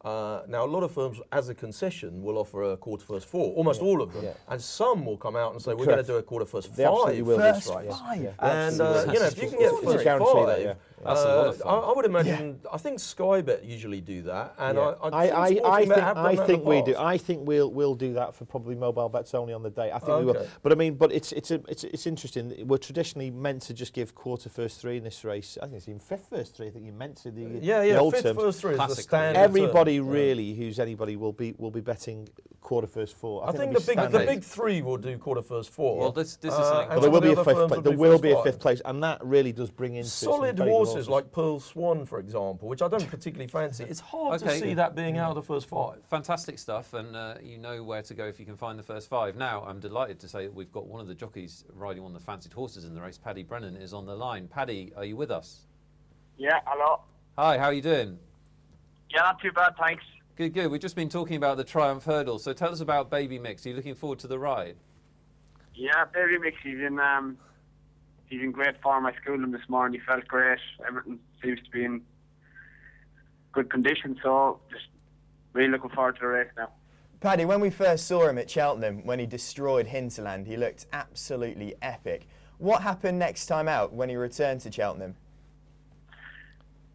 Now, a lot of firms, as a concession, will offer a quarter first 4, almost all of them. And some will come out and say, we're going to do a quarter first 5. First 5. And, you know, if you can get first 5, that's a lot of fun. I would imagine, I think Sky Bet usually do that. And I think we do. I think we'll do that for probably mobile bets only on the day. I think we will. But I mean, it's interesting. We're traditionally meant to just give quarter first 3 in this race. I think it's even fifth first 3. I think you meant to the old fifth terms. first 3 is the standard. Everybody really who's anybody will be betting quarter first 4. I think the big 3 will do quarter first 4. Well, this is something. But there will be a fifth place. There will be a fifth place, and that really does bring in solid horses like Pearl Swan, for example, which I don't particularly fancy. It's hard to see that being out of the first 5. Fantastic stuff, and you know where to go if you can find the first 5. Now, I'm delighted to say that we've got one of the jockeys riding one of the fancied horses in the race. Paddy Brennan is on the line. Paddy, are you with us? Yeah, hello. Hi, how are you doing? Yeah, not too bad, thanks. Good, good. We've just been talking about the Triumph Hurdle, so tell us about Baby Mix. Are you looking forward to the ride? Yeah, Baby Mix, he's in great form. I schooled him this morning. He felt great. Everything seems to be in good condition, so just really looking forward to the race now. Paddy, when we first saw him at Cheltenham, when he destroyed Hinterland, he looked absolutely epic. What happened next time out when he returned to Cheltenham?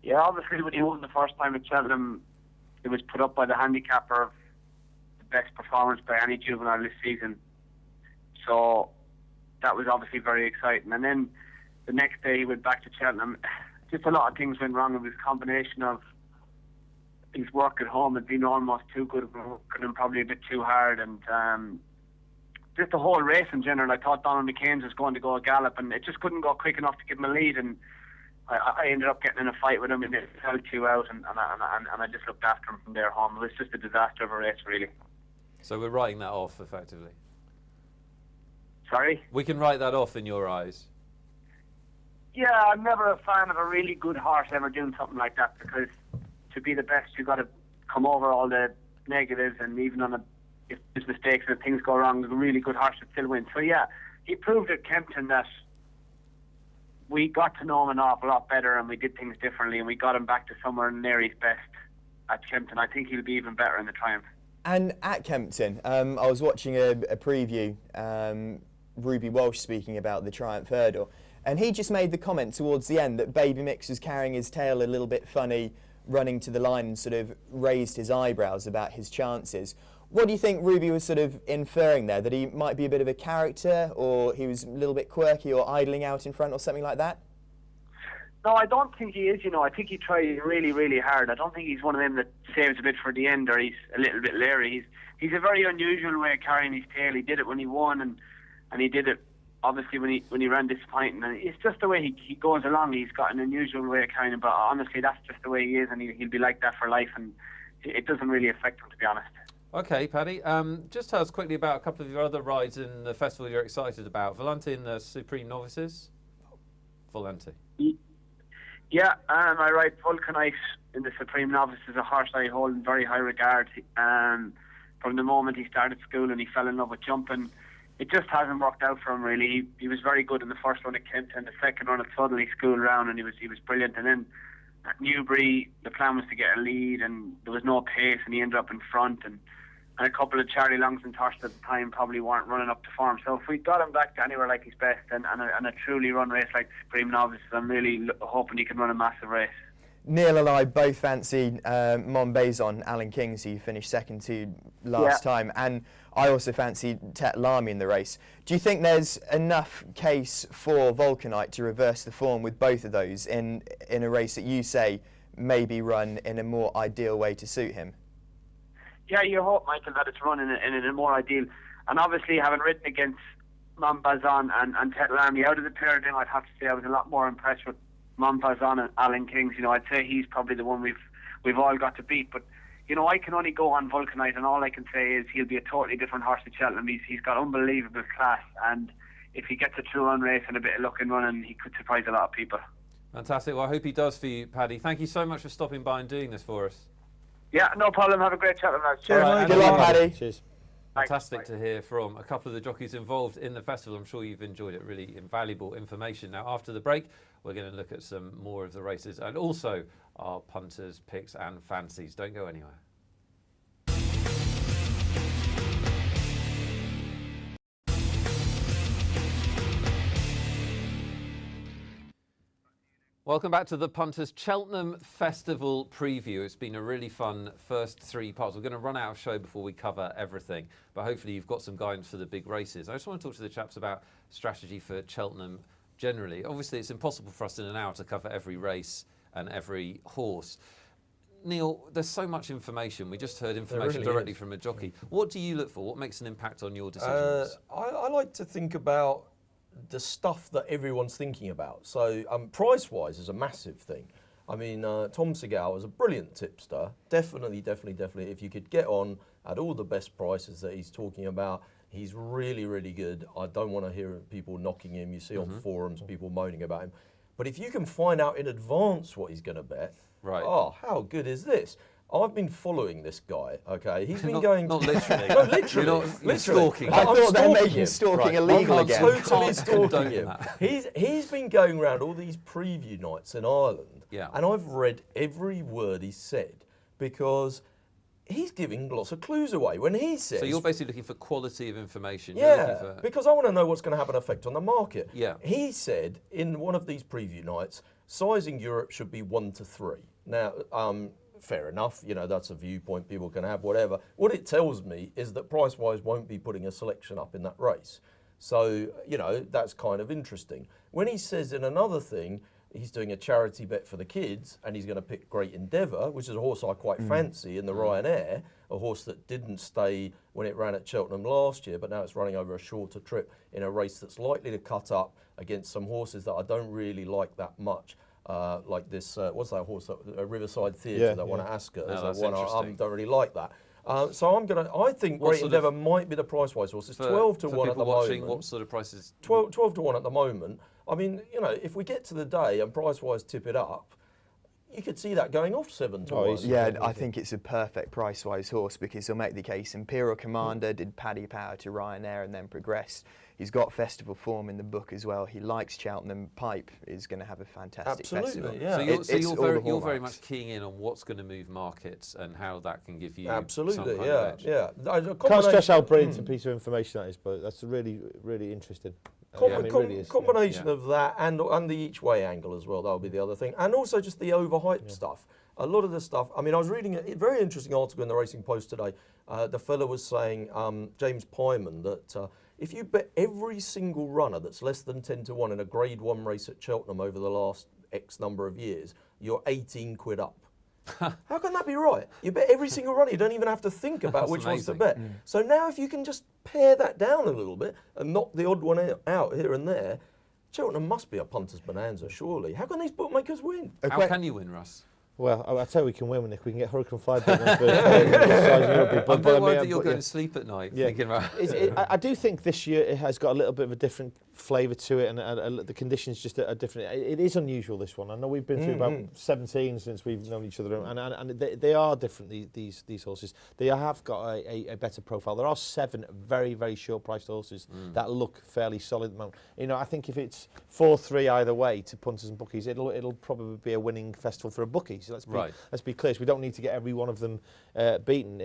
Yeah, obviously when he won the first time at Cheltenham, it was put up by the handicapper of the best performance by any juvenile this season. So that was obviously very exciting. And then the next day he went back to Cheltenham. Just a lot of things went wrong. It was a combination of his work at home had been almost too good and probably a bit too hard. And just the whole race in general, I thought Donald McCain's was going to go a gallop, and it just couldn't go quick enough to give him a lead. And I ended up getting in a fight with him, and it fell 2 out, and I just looked after him from there home. It was just a disaster of a race, really. So we're writing that off, effectively. Sorry? We can write that off in your eyes. Yeah, I'm never a fan of a really good horse ever doing something like that, because to be the best, you've got to come over all the negatives, and even if there's mistakes and things go wrong, a really good horse should still win. So yeah, he proved at Kempton that we got to know him an awful lot better, and we did things differently, and we got him back to somewhere near his best at Kempton. I think he'll be even better in the Triumph. And at Kempton, I was watching a preview, Ruby Walsh speaking about the Triumph Hurdle, and he just made the comment towards the end that Baby Mix was carrying his tail a little bit funny, running to the line, and sort of raised his eyebrows about his chances. What do you think Ruby was sort of inferring there? That he might be a bit of a character, or he was a little bit quirky, or idling out in front, or something like that? No, I don't think he is, I think he tried really, really hard. I don't think he's one of them that saves a bit for the end, or he's a little bit leery. He's a very unusual way of carrying his tail. He did it when he won, and he did it, obviously, when he ran disappointing. And it's just the way he goes along. He's got an unusual way of carrying him, but honestly, that's just the way he is, and he'll be like that for life, and it doesn't really affect him, to be honest. Okay, Paddy, just tell us quickly about a couple of your other rides in the festival you're excited about. Volante in the Supreme Novices? Volante. Yeah, I ride Vulcanite in the Supreme Novices, a horse I hold in very high regard. From the moment he started school and he fell in love with jumping, it just hasn't worked out for him, really. He was very good in the first run at Kempton. The second run at Sudley school round, and he was brilliant. And then at Newbury, the plan was to get a lead, and there was no pace, and he ended up in front. And a couple of Charlie Longson's horses at the time probably weren't running up to form. So if we got him back to anywhere like his best and a truly run race like the Supreme Novices, I'm really hoping he can run a massive race. Neil and I both fancy Montbaison, Alan Kings, who you finished second to last time, and I also fancy Tet Lamy in the race. Do you think there's enough case for Vulcanite to reverse the form with both of those in a race that you say maybe run in a more ideal way to suit him? Yeah, you hope, Michael, that it's run in a more ideal. And obviously, having ridden against Montbaison and Tet Lamy, out of the pair of them, I'd have to say I was a lot more impressed with Montbaison and Alan Kings. I'd say he's probably the one we've all got to beat. But I can only go on Vulcanite, and all I can say is he'll be a totally different horse at Cheltenham. He's got unbelievable class, and if he gets a true run race and a bit of luck in running, he could surprise a lot of people. Fantastic. Well, I hope he does for you, Paddy. Thank you so much for stopping by and doing this for us. Yeah, no problem. Have a great Cheltenham, lads. Cheers. Right, good luck, Paddy. Cheers. Fantastic to hear from a couple of the jockeys involved in the festival. I'm sure you've enjoyed it. Really invaluable information. Now, after the break, we're going to look at some more of the races and also our punters, picks and fancies. Don't go anywhere. Welcome back to the Punters Cheltenham Festival preview. It's been a really fun first 3 parts. We're going to run out of show before we cover everything, but hopefully you've got some guidance for the big races. I just want to talk to the chaps about strategy for Cheltenham generally. Obviously, it's impossible for us in an hour to cover every race and every horse. Neil, there's so much information. We just heard information really directly is. from a jockey. What do you look for? What makes an impact on your decisions? I like to think about the stuff that everyone's thinking about. So price-wise is a massive thing. I mean, Tom Segal is a brilliant tipster. Definitely. If you could get on at all the best prices that he's talking about, he's really, really good. I don't want to hear people knocking him. You see on forums people moaning about him. But if you can find out in advance what he's going to bet, right. Oh, how good is this? I've been following this guy, okay? He's been not, going... Not literally. No, literally. You're stalking. I thought they're making him. stalking illegal I'm again. totally stalking him. that. He's been going around all these preview nights in Ireland, and I've read every word he said because he's giving lots of clues away. When he says... So you're basically looking for quality of information. Yeah, because I want to know what's going to have an effect on the market. Yeah. He said in one of these preview nights, sizing Europe should be 1 to 3. Now, fair enough, you know, that's a viewpoint people can have, whatever. What it tells me is that Price-Wise won't be putting a selection up in that race. So, you know, that's kind of interesting. When he says in another thing, he's doing a charity bet for the kids and he's going to pick Great Endeavour, which is a horse I quite fancy in the Ryanair, a horse that didn't stay when it ran at Cheltenham last year, but now it's running over a shorter trip in a race that's likely to cut up against some horses that I don't really like that much. Like this, what's that horse? Riverside Theatre that won at Ascot. No, that's one I interesting. don't really like that. So I think Great Endeavour might be the price-wise horse. It's 12 to 1 at the moment. What sort of prices? 12 to 1 at the moment. I mean, you know, if we get to the day and price-wise tip it up, you could see that going off 7 to 1. Yeah, I think it's a perfect price-wise horse because he'll make the case. Imperial Commander did Paddy power to Ryanair and then progressed. He's got festival form in the book as well. He likes Cheltenham. Pipe is going to have a fantastic festival. Yeah. So you're very much keying in on what's going to move markets and how that can give you some kind of edge. Can't stress how brilliant a piece of information that is, but that's really, really interesting. Combination of that and the each way angle as well, that'll be the other thing. And also just the overhyped stuff. A lot of the stuff, I mean, I was reading a very interesting article in the Racing Post today. The fellow was saying, James Pyman, that if you bet every single runner that's less than 10 to 1 in a Grade 1 race at Cheltenham over the last X number of years, you're 18 quid up. How can that be right? You bet every single runner. You don't even have to think about which ones to bet. So now if you can just pare that down a little bit and knock the odd one out here and there, Cheltenham must be a punter's bonanza, surely. How can these bookmakers win? How can you win, Russ? Well, I tell you we can win if we can get Hurricane Fly back on first. I'm very worried that you're going to sleep at night thinking about I do think this year it has got a little bit of a different flavour to it, and the conditions just are different. It is unusual, this one. I know we've been through about 17 since we've known each other, and they are different, these horses. They have got a better profile. There are 7 very, very short-priced horses that look fairly solid at the moment. You know, I think if it's 4-3 either way to punters and bookies, it'll probably be a winning festival for a bookie. So let's be clear. So we don't need to get every one of them beaten.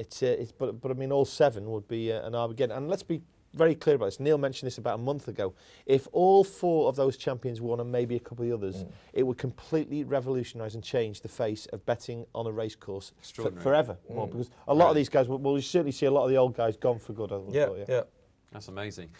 But I mean, all 7 would be an Armageddon. And let's be very clear about this. Neil mentioned this about a month ago. If all 4 of those champions won and maybe a couple of the others, it would completely revolutionise and change the face of betting on a race course forever. More, because a lot of these guys, we'll certainly see a lot of the old guys gone for good. Yeah. That's amazing.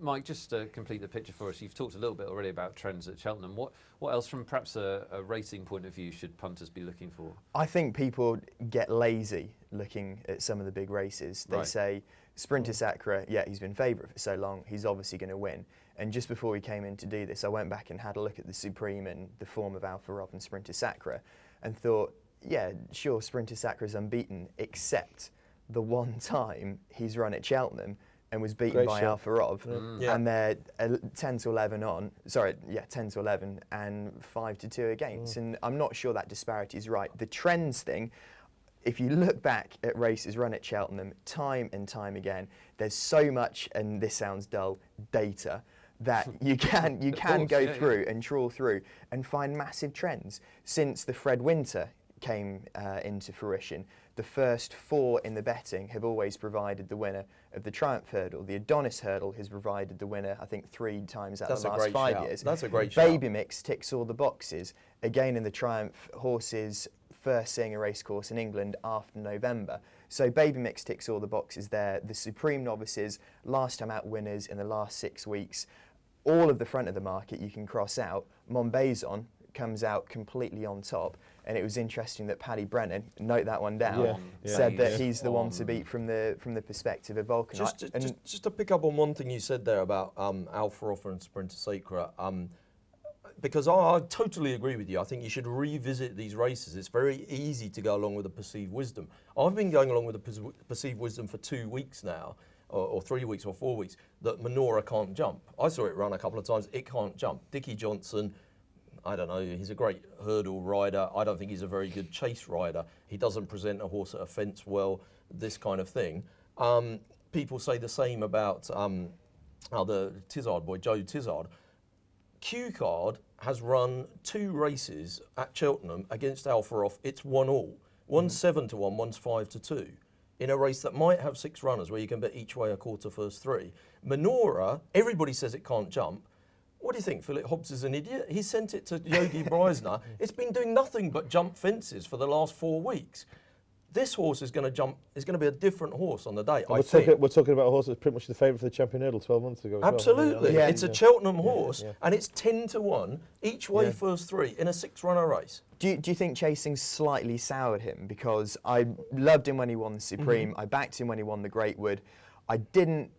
Mike, just to complete the picture for us, you've talked a little bit already about trends at Cheltenham. What else, from perhaps a racing point of view, should punters be looking for? I think people get lazy looking at some of the big races. They say, Sprinter Sacre, he's been favourite for so long, he's obviously going to win. And just before we came in to do this, I went back and had a look at the Supreme and the form of Alpha Rob and Sprinter Sacre and thought, yeah, sure, Sprinter Sacre is unbeaten, except the one time he's run at Cheltenham and was beaten by Alpha Rob, and they're 10 to 11 on. Sorry, 10 to 11 and 5 to 2 against. And I'm not sure that disparity is right. The trends thing, if you look back at races run at Cheltenham time and time again, there's so much, and this sounds dull, data that you can go through and trawl through and find massive trends. Since the Fred Winter came into fruition, the first 4 in the betting have always provided the winner of the Triumph Hurdle. The Adonis Hurdle has provided the winner, I think, 3 times out of the last 5 years. That's a great shout. Baby Mix ticks all the boxes. Again, in the Triumph, horses first seeing a racecourse in England after November. So Baby Mix ticks all the boxes there. The Supreme Novices, last time out winners in the last 6 weeks. All of the front of the market you can cross out. Montbaison comes out completely on top, and it was interesting that Paddy Brennan, note that one down, said that he's the one to beat from the perspective of Vulcan. Just to pick up on one thing you said there about Alpha Offer and Sprinter Sacra, because I totally agree with you. I think you should revisit these races. It's very easy to go along with the perceived wisdom. I've been going along with the perceived wisdom for 2 weeks now, or 3 weeks or 4 weeks, that Manora can't jump. I saw it run a couple of times. It can't jump. Dickie Johnson, I don't know, he's a great hurdle rider. I don't think he's a very good chase rider. He doesn't present a horse at a fence well, this kind of thing. People say the same about the Tizard boy, Joe Tizard. Q-Card has run 2 races at Cheltenham against Alpha Off. It's 1-1. One's 7-1, one's 5-2. In a race that might have 6 runners where you can bet each way a quarter first 3. Manora, everybody says it can't jump. What do you think? Philip Hobbs is an idiot? He sent it to Yogi Breisner. It's been doing nothing but jump fences for the last 4 weeks. This horse is going to jump. Is going to be a different horse on the day. We're talking about a horse that's pretty much the favourite for the Champion Hurdle 12 months ago. Absolutely, it's a Cheltenham horse, and it's 10-1 each way first 3 in a 6-runner race. Do you think chasing slightly soured him? Because I loved him when he won the Supreme. I backed him when he won the Greatwood. I didn't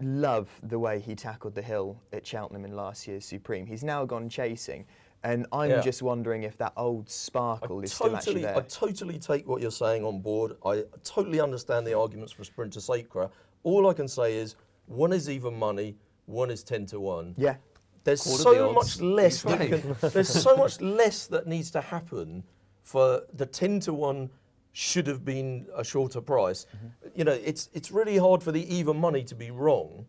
love the way he tackled the hill at Cheltenham in last year's Supreme. He's now gone chasing, and I'm just wondering if that old sparkle is still actually there. I totally take what you're saying on board. I totally understand the arguments for Sprinter Sacra. All I can say is one is even money, one is 10-1. Yeah. There's so much less. There's so much less that needs to happen for the 10-1. Should have been a shorter price. You know, it's really hard for the even money to be wrong,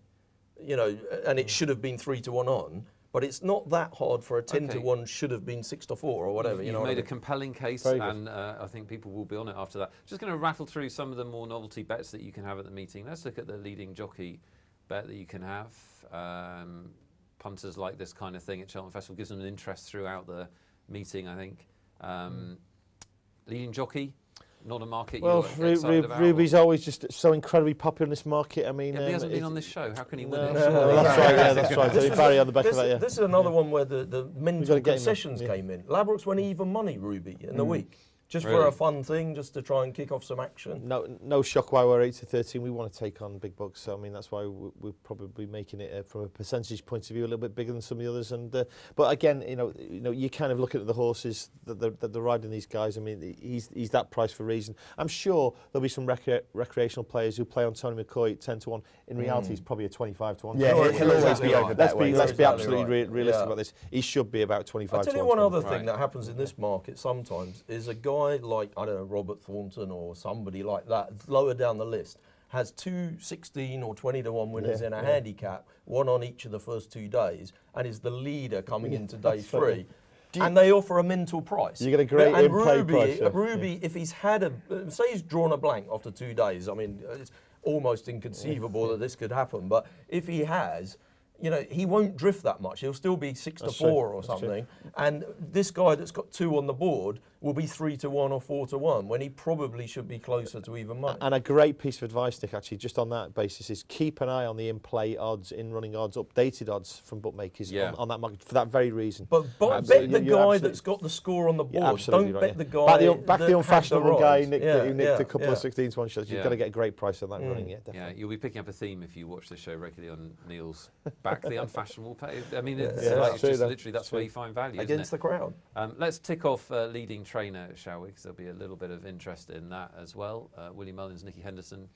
you know, and it should have been 3-1 on, but it's not that hard for a 10-1 should have been 6-4 or whatever. You've made a compelling case, and I think people will be on it after that. Just going to rattle through some of the more novelty bets that you can have at the meeting. Let's look at the leading jockey bet that you can have. Punters like this kind of thing at Cheltenham Festival, gives them an interest throughout the meeting, I think. Leading jockey. Not a market. Well, Ruby's always just so incredibly popular in this market. I mean, he hasn't been on this show. How can he win it? That's right. Yeah, that's right. Barry on the back of that. Yeah. This is another one where the mental concessions came in. Ladbrokes went even money, Ruby, in the week. Just for a fun thing, just to try and kick off some action. No shock why we're 8-13. We want to take on big bucks. So I mean, that's why we're probably making it from a percentage point of view a little bit bigger than some of the others. And but again, you know, you kind of look at the horses that they're riding. These guys. I mean, he's that price for a reason. I'm sure there'll be some recreational players who play on Tony McCoy 10-1. In reality, he's probably a 25-1. Yeah, he'll always be over that way. Let's be absolutely realistic about this. He should be about 25-1. I'll tell you one other thing that happens in this market sometimes is a guy like, I don't know, Robert Thornton or somebody like that, lower down the list, has 2 16 or 20-1 winners in a handicap, one on each of the first 2 days, and is the leader coming into day 3. And they offer a mental price. You get a great in-play price. Ruby, if he's had say he's drawn a blank after 2 days, I mean, it's almost inconceivable that this could happen, but if he has, you know, he won't drift that much. He'll still be 6-4 or something. And this guy that's got 2 on the board will be 3-1 or 4-1 when he probably should be closer to even money. And a great piece of advice, Nick, actually, just on that basis, is keep an eye on the in-play odds, in-running odds, updated odds from bookmakers on that market for that very reason. But bet the guy that's got the score on the board. Don't bet the guy. Back the unfashionable guy who nicked a couple of 16-1 shots. You've got to get a great price on that running. Yeah, you'll be picking up a theme if you watch the show regularly on Neil's back the unfashionable pay. I mean, it's just literally that's where you find value against the crowd. Let's tick off leading trainer, shall we? Because there'll be a little bit of interest in that as well. Willie Mullins, Nicky Henderson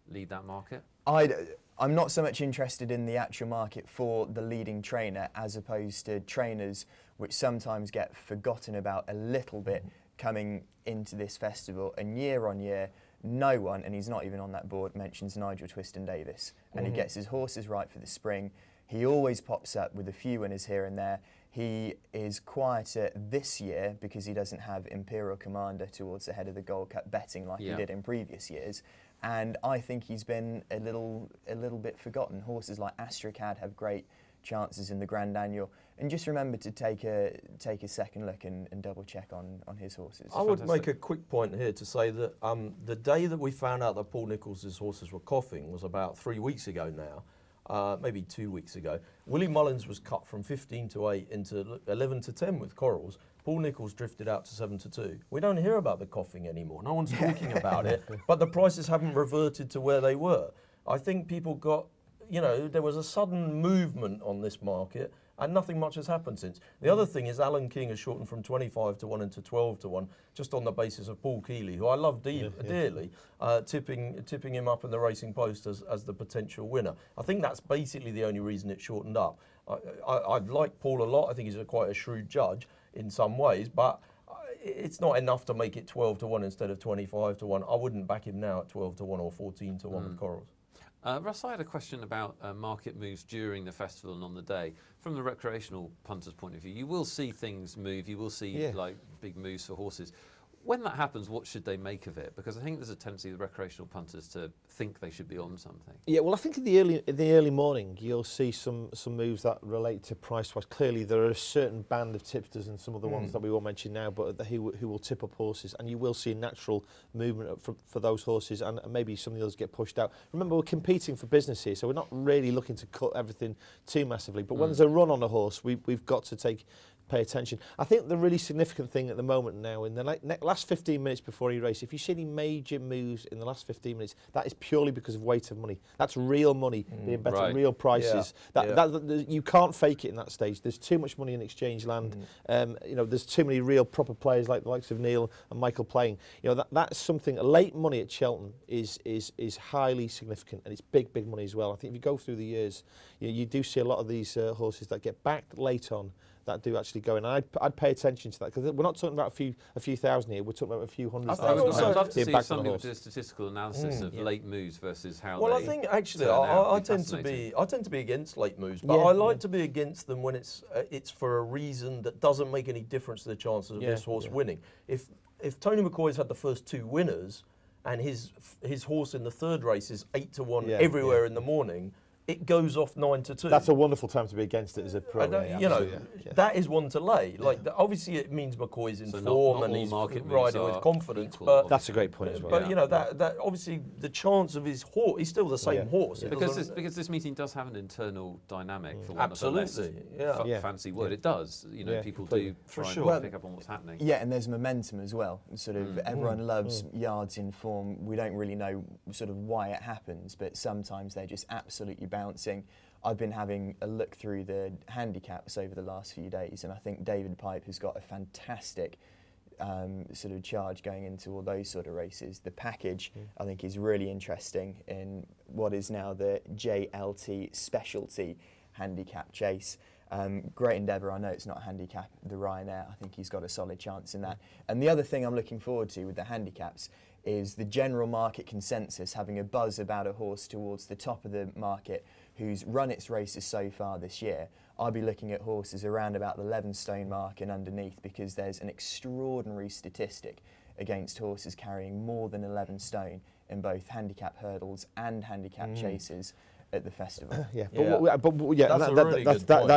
lead that market. I'm not so much interested in the actual market for the leading trainer as opposed to trainers which sometimes get forgotten about a little bit coming into this festival. And year on year, no one, and he's not even on that board, mentions Nigel Twiston-Davies. And he gets his horses right for the spring. He always pops up with a few winners here and there. He is quieter this year because he doesn't have Imperial Commander towards the head of the Gold Cup betting like he did in previous years. And I think he's been a little bit forgotten. Horses like Astracad have great chances in the Grand Annual. And just remember to take a second look and double check on his horses. I would make a quick point here to say that the day that we found out that Paul Nicholls' horses were coughing was about 3 weeks ago now. Maybe 2 weeks ago. Willie Mullins was cut from 15 to 8 into 11 to 10 with Corals. Paul Nicholls drifted out to 7 to 2. We don't hear about the coughing anymore. No one's talking about it, but the prices haven't reverted to where they were. I think people got, there was a sudden movement on this market and nothing much has happened since. The other thing is Alan King has shortened from 25 to 1 into 12 to 1, just on the basis of Paul Keeley, who I love dearly, tipping him up in the Racing Post as the potential winner. I think that's basically the only reason it shortened up. I like Paul a lot. I think he's quite a shrewd judge in some ways, but it's not enough to make it 12 to 1 instead of 25 to 1. I wouldn't back him now at 12 to 1 or 14 to 1 with Corals. Russ, I had a question about market moves during the festival and on the day. From the recreational punter's point of view, you will see things move, you will see like big moves for horses. When that happens, what should they make of it? Because I think there's a tendency of the recreational punters to think they should be on something. Yeah, well, I think in the early morning, you'll see some moves that relate to price-wise. Clearly, there are a certain band of tipsters and some of the ones that we won't mention now, but who will tip up horses, and you will see a natural movement for those horses, and maybe some of the others get pushed out. Remember, we're competing for business here, so we're not really looking to cut everything too massively. But when there's a run on a horse, we've got to pay attention. I think the really significant thing at the moment now, in the last 15 minutes before any race, if you see any major moves in the last 15 minutes, that is purely because of weight of money. That's real money being bet at real prices. You can't fake it in that stage. There's too much money in exchange land. There's too many real proper players like the likes of Neil and Michael playing. That's something. Late money at Cheltenham is highly significant, and it's big money as well. I think if you go through the years, you do see a lot of these horses that get backed late on that do actually go in. I'd pay attention to that, because we're not talking about a few thousand here. We're talking about a few hundred thousand. I'd love to see somebody do a statistical analysis of late moves versus how. Well, I think actually I tend to be against late moves, but I like to be against them when it's for a reason that doesn't make any difference to the chances of this horse winning. If Tony McCoy's had the first 2 winners and his horse in the third race is 8 to 1 everywhere in the morning, it goes off 9 to 2. That's a wonderful time to be against it as a pro. That is one to lay. Obviously, it means McCoy's in form and he's riding with confidence. But that's a great point as well. But that obviously the chance of his horse, he's still the same horse. Because this meeting does have an internal dynamic, for one of the less fancy word. It does. People do try and pick up on what's happening. Yeah, and there's momentum as well. Sort of everyone loves yards in form. We don't really know sort of why it happens, but sometimes they're just absolutely bouncing. I've been having a look through the handicaps over the last few days, and I think David Pipe has got a fantastic sort of charge going into all those sort of races. The package, I think, is really interesting in what is now the JLT Specialty Handicap Chase. Great endeavour. I know it's not Handicap the Ryanair. I think he's got a solid chance in that. And the other thing I'm looking forward to with the handicaps is the general market consensus having a buzz about a horse towards the top of the market who's run its races so far this year. I'll be looking at horses around about the 11 stone mark and underneath, because there's an extraordinary statistic against horses carrying more than 11 stone in both handicap hurdles and handicap chases at the festival. That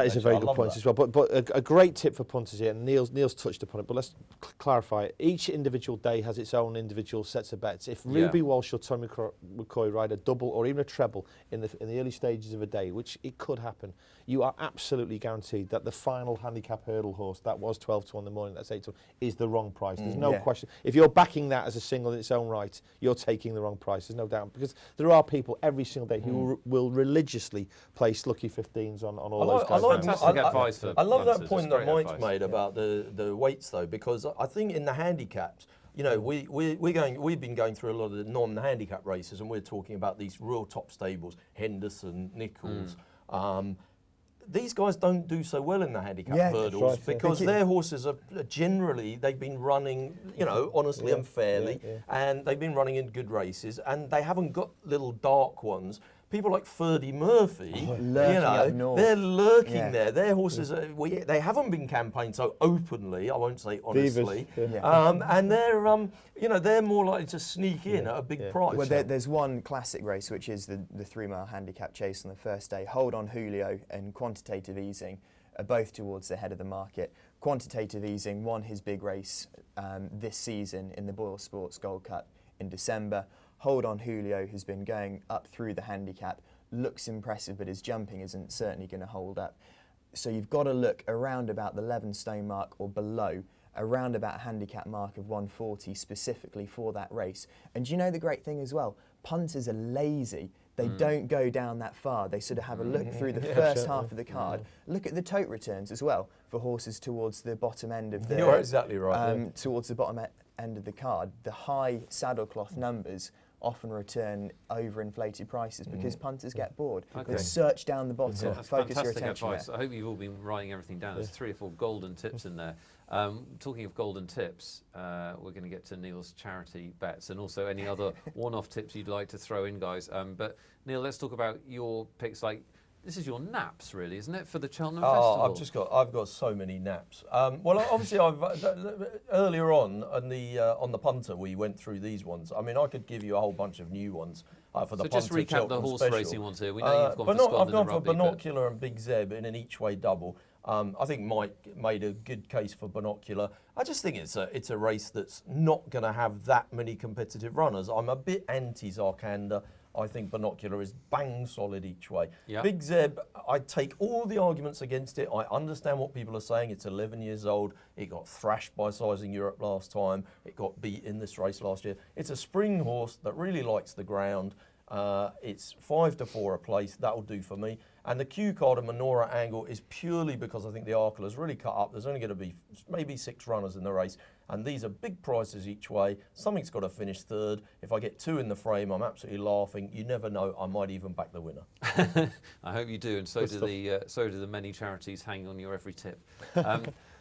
is a very good point as well. But a great tip for punters here, and Neil's touched upon it, but let's clarify. Each individual day has its own individual sets of bets. If Ruby Walsh or Tommy McCoy ride a double or even a treble in the early stages of a day, which it could happen, you are absolutely guaranteed that the final handicap hurdle horse, that was 12 to 1 in the morning, that's 8 to 1, is the wrong price. There's no question. If you're backing that as a single in its own right, you're taking the wrong price. There's no doubt, because there are people every single day who will religiously place lucky 15s on all those guys. I love that point that Mike's made about the weights, though, because I think in the handicaps, we've been going through a lot of the non-handicap races, and we're talking about these real top stables, Henderson, Nicholls. These guys don't do so well in the handicap hurdles because their horses are generally, they've been running, honestly and fairly, and they've been running in good races, and they haven't got little dark ones. people like Ferdy Murphy, up north. they're lurking there. Their horses, they haven't been campaigned so openly, I won't say honestly, and they're, they're more likely to sneak in at a big price. Well, there's one classic race, which is the 3 mile handicap chase on the first day. Hold On Julio and Quantitative Easing are both towards the head of the market. Quantitative Easing won his big race this season in the Boyle Sports Gold Cup in December. Hold On Julio has been going up through the handicap, looks impressive, but his jumping isn't certainly going to hold up. So you've got to look around about the 11 stone mark or below, around about a handicap mark of 140 specifically for that race. And do you know the great thing as well? Punters are lazy. They don't go down that far. They sort of have a look through the first half of the card. Look at the tote returns as well for horses towards the bottom end of the... You're exactly right. Towards the bottom end of the card. The high saddlecloth numbers often return overinflated prices because punters get bored. They search down the bottom, focus your attention advice. there. I hope you've all been writing everything down. There's 3 or 4 golden tips in there. Talking of golden tips, we're going to get to Neil's charity bets and also any other one-off tips you'd like to throw in, guys. But Neil, let's talk about your picks. This is your naps, really, isn't it, for the Cheltenham Festival? I've got so many naps. Well, obviously, earlier on the punter, we went through these ones. I mean, I could give you a whole bunch of new ones for the punter. So just recap Cheltenham the horse special. racing ones here. We know you've gone for Scotland I've gone and for Rugby, Binocular and Big Zeb in an each-way double. I think Mike made a good case for Binocular. I just think it's a race that's not going to have that many competitive runners. I'm a bit anti-Zarkanda. I think Binocular is bang solid each way. Yep. Big Zeb, I take all the arguments against it. I understand what people are saying. It's 11 years old. It got thrashed by Sizing Europe last time. It got beat in this race last year. It's a spring horse that really likes the ground. It's 5 to 4 a place. That'll do for me. And the Q card of Menorah Angle is purely because I think the Arkela's really cut up. There's only going to be maybe 6 runners in the race. And these are big prices each way. Something's got to finish third. If I get 2 in the frame, I'm absolutely laughing. You never know. I might even back the winner. I hope you do, and so do the many charities hanging on your every tip.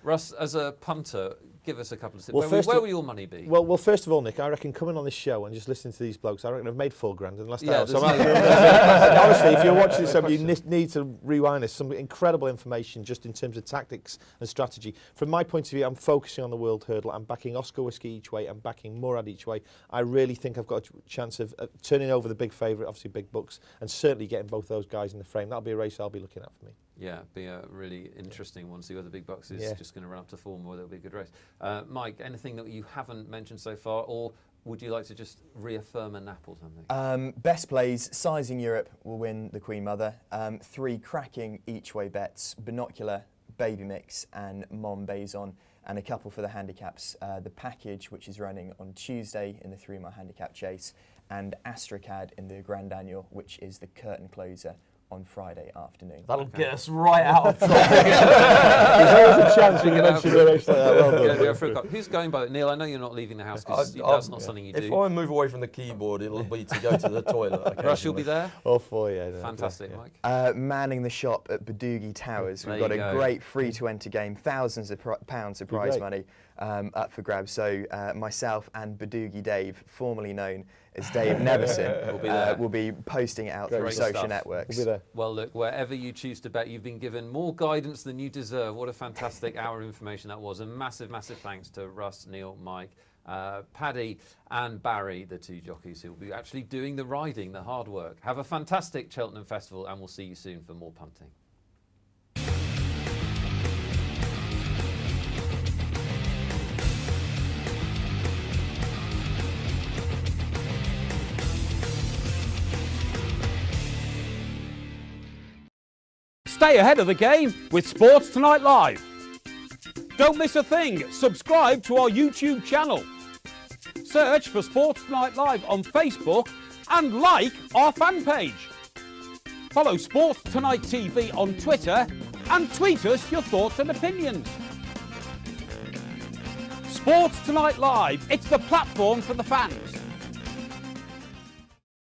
Russ, as a punter, give us a couple of tips. Well, where will your money be? Well, first of all, Nick, I reckon coming on this show and just listening to these blokes, I reckon I've made $4 grand in the last hour. So honestly, if you're watching this, you need to rewind this. Some incredible information just in terms of tactics and strategy. From my point of view, I'm focusing on the World Hurdle. I'm backing Oscar Whiskey each way. I'm backing Murad each way. I really think I've got a chance of turning over the big favourite, obviously big bucks, and certainly getting both those guys in the frame. That'll be a race I'll be looking at for me. Yeah, be a really interesting one. See whether Big Bucks is just going to run up to form or whether it'll be a good race. Mike, anything that you haven't mentioned so far, or would you like to just reaffirm a nap or something? Best plays, Sizing Europe will win the Queen Mother. 3 cracking each-way bets, Binocular, Baby Mix and Mon Baison, and a couple for the handicaps. The Package, which is running on Tuesday in the 3 mile handicap chase, and Astracad in the Grand Annual, which is the curtain closer on Friday afternoon. That'll get us right out of trouble. There's always a chance we can mention a race like that. Well done. Who's going by it? Neil, I know you're not leaving the house because that's not something you do. If I move away from the keyboard, it'll be to go to the toilet. Rush, you'll be there? All 4, yeah. Fantastic, Mike. Manning the shop at Badoogie Towers. We've got a great free-to-enter game, thousands of pounds of prize money up for grabs. So myself and Badoogie Dave, formerly known as Dave Neverson, will be posting it out through social networks. We'll be there. Well, look, wherever you choose to bet, you've been given more guidance than you deserve. What a fantastic hour of information that was. And massive, massive thanks to Russ, Neil, Mike, Paddy and Barry, the 2 jockeys who will be actually doing the riding, the hard work. Have a fantastic Cheltenham Festival and we'll see you soon for more punting. Stay ahead of the game with Sports Tonight Live. Don't miss a thing. Subscribe to our YouTube channel. Search for Sports Tonight Live on Facebook and like our fan page. Follow Sports Tonight TV on Twitter and tweet us your thoughts and opinions. Sports Tonight Live, it's the platform for the fans.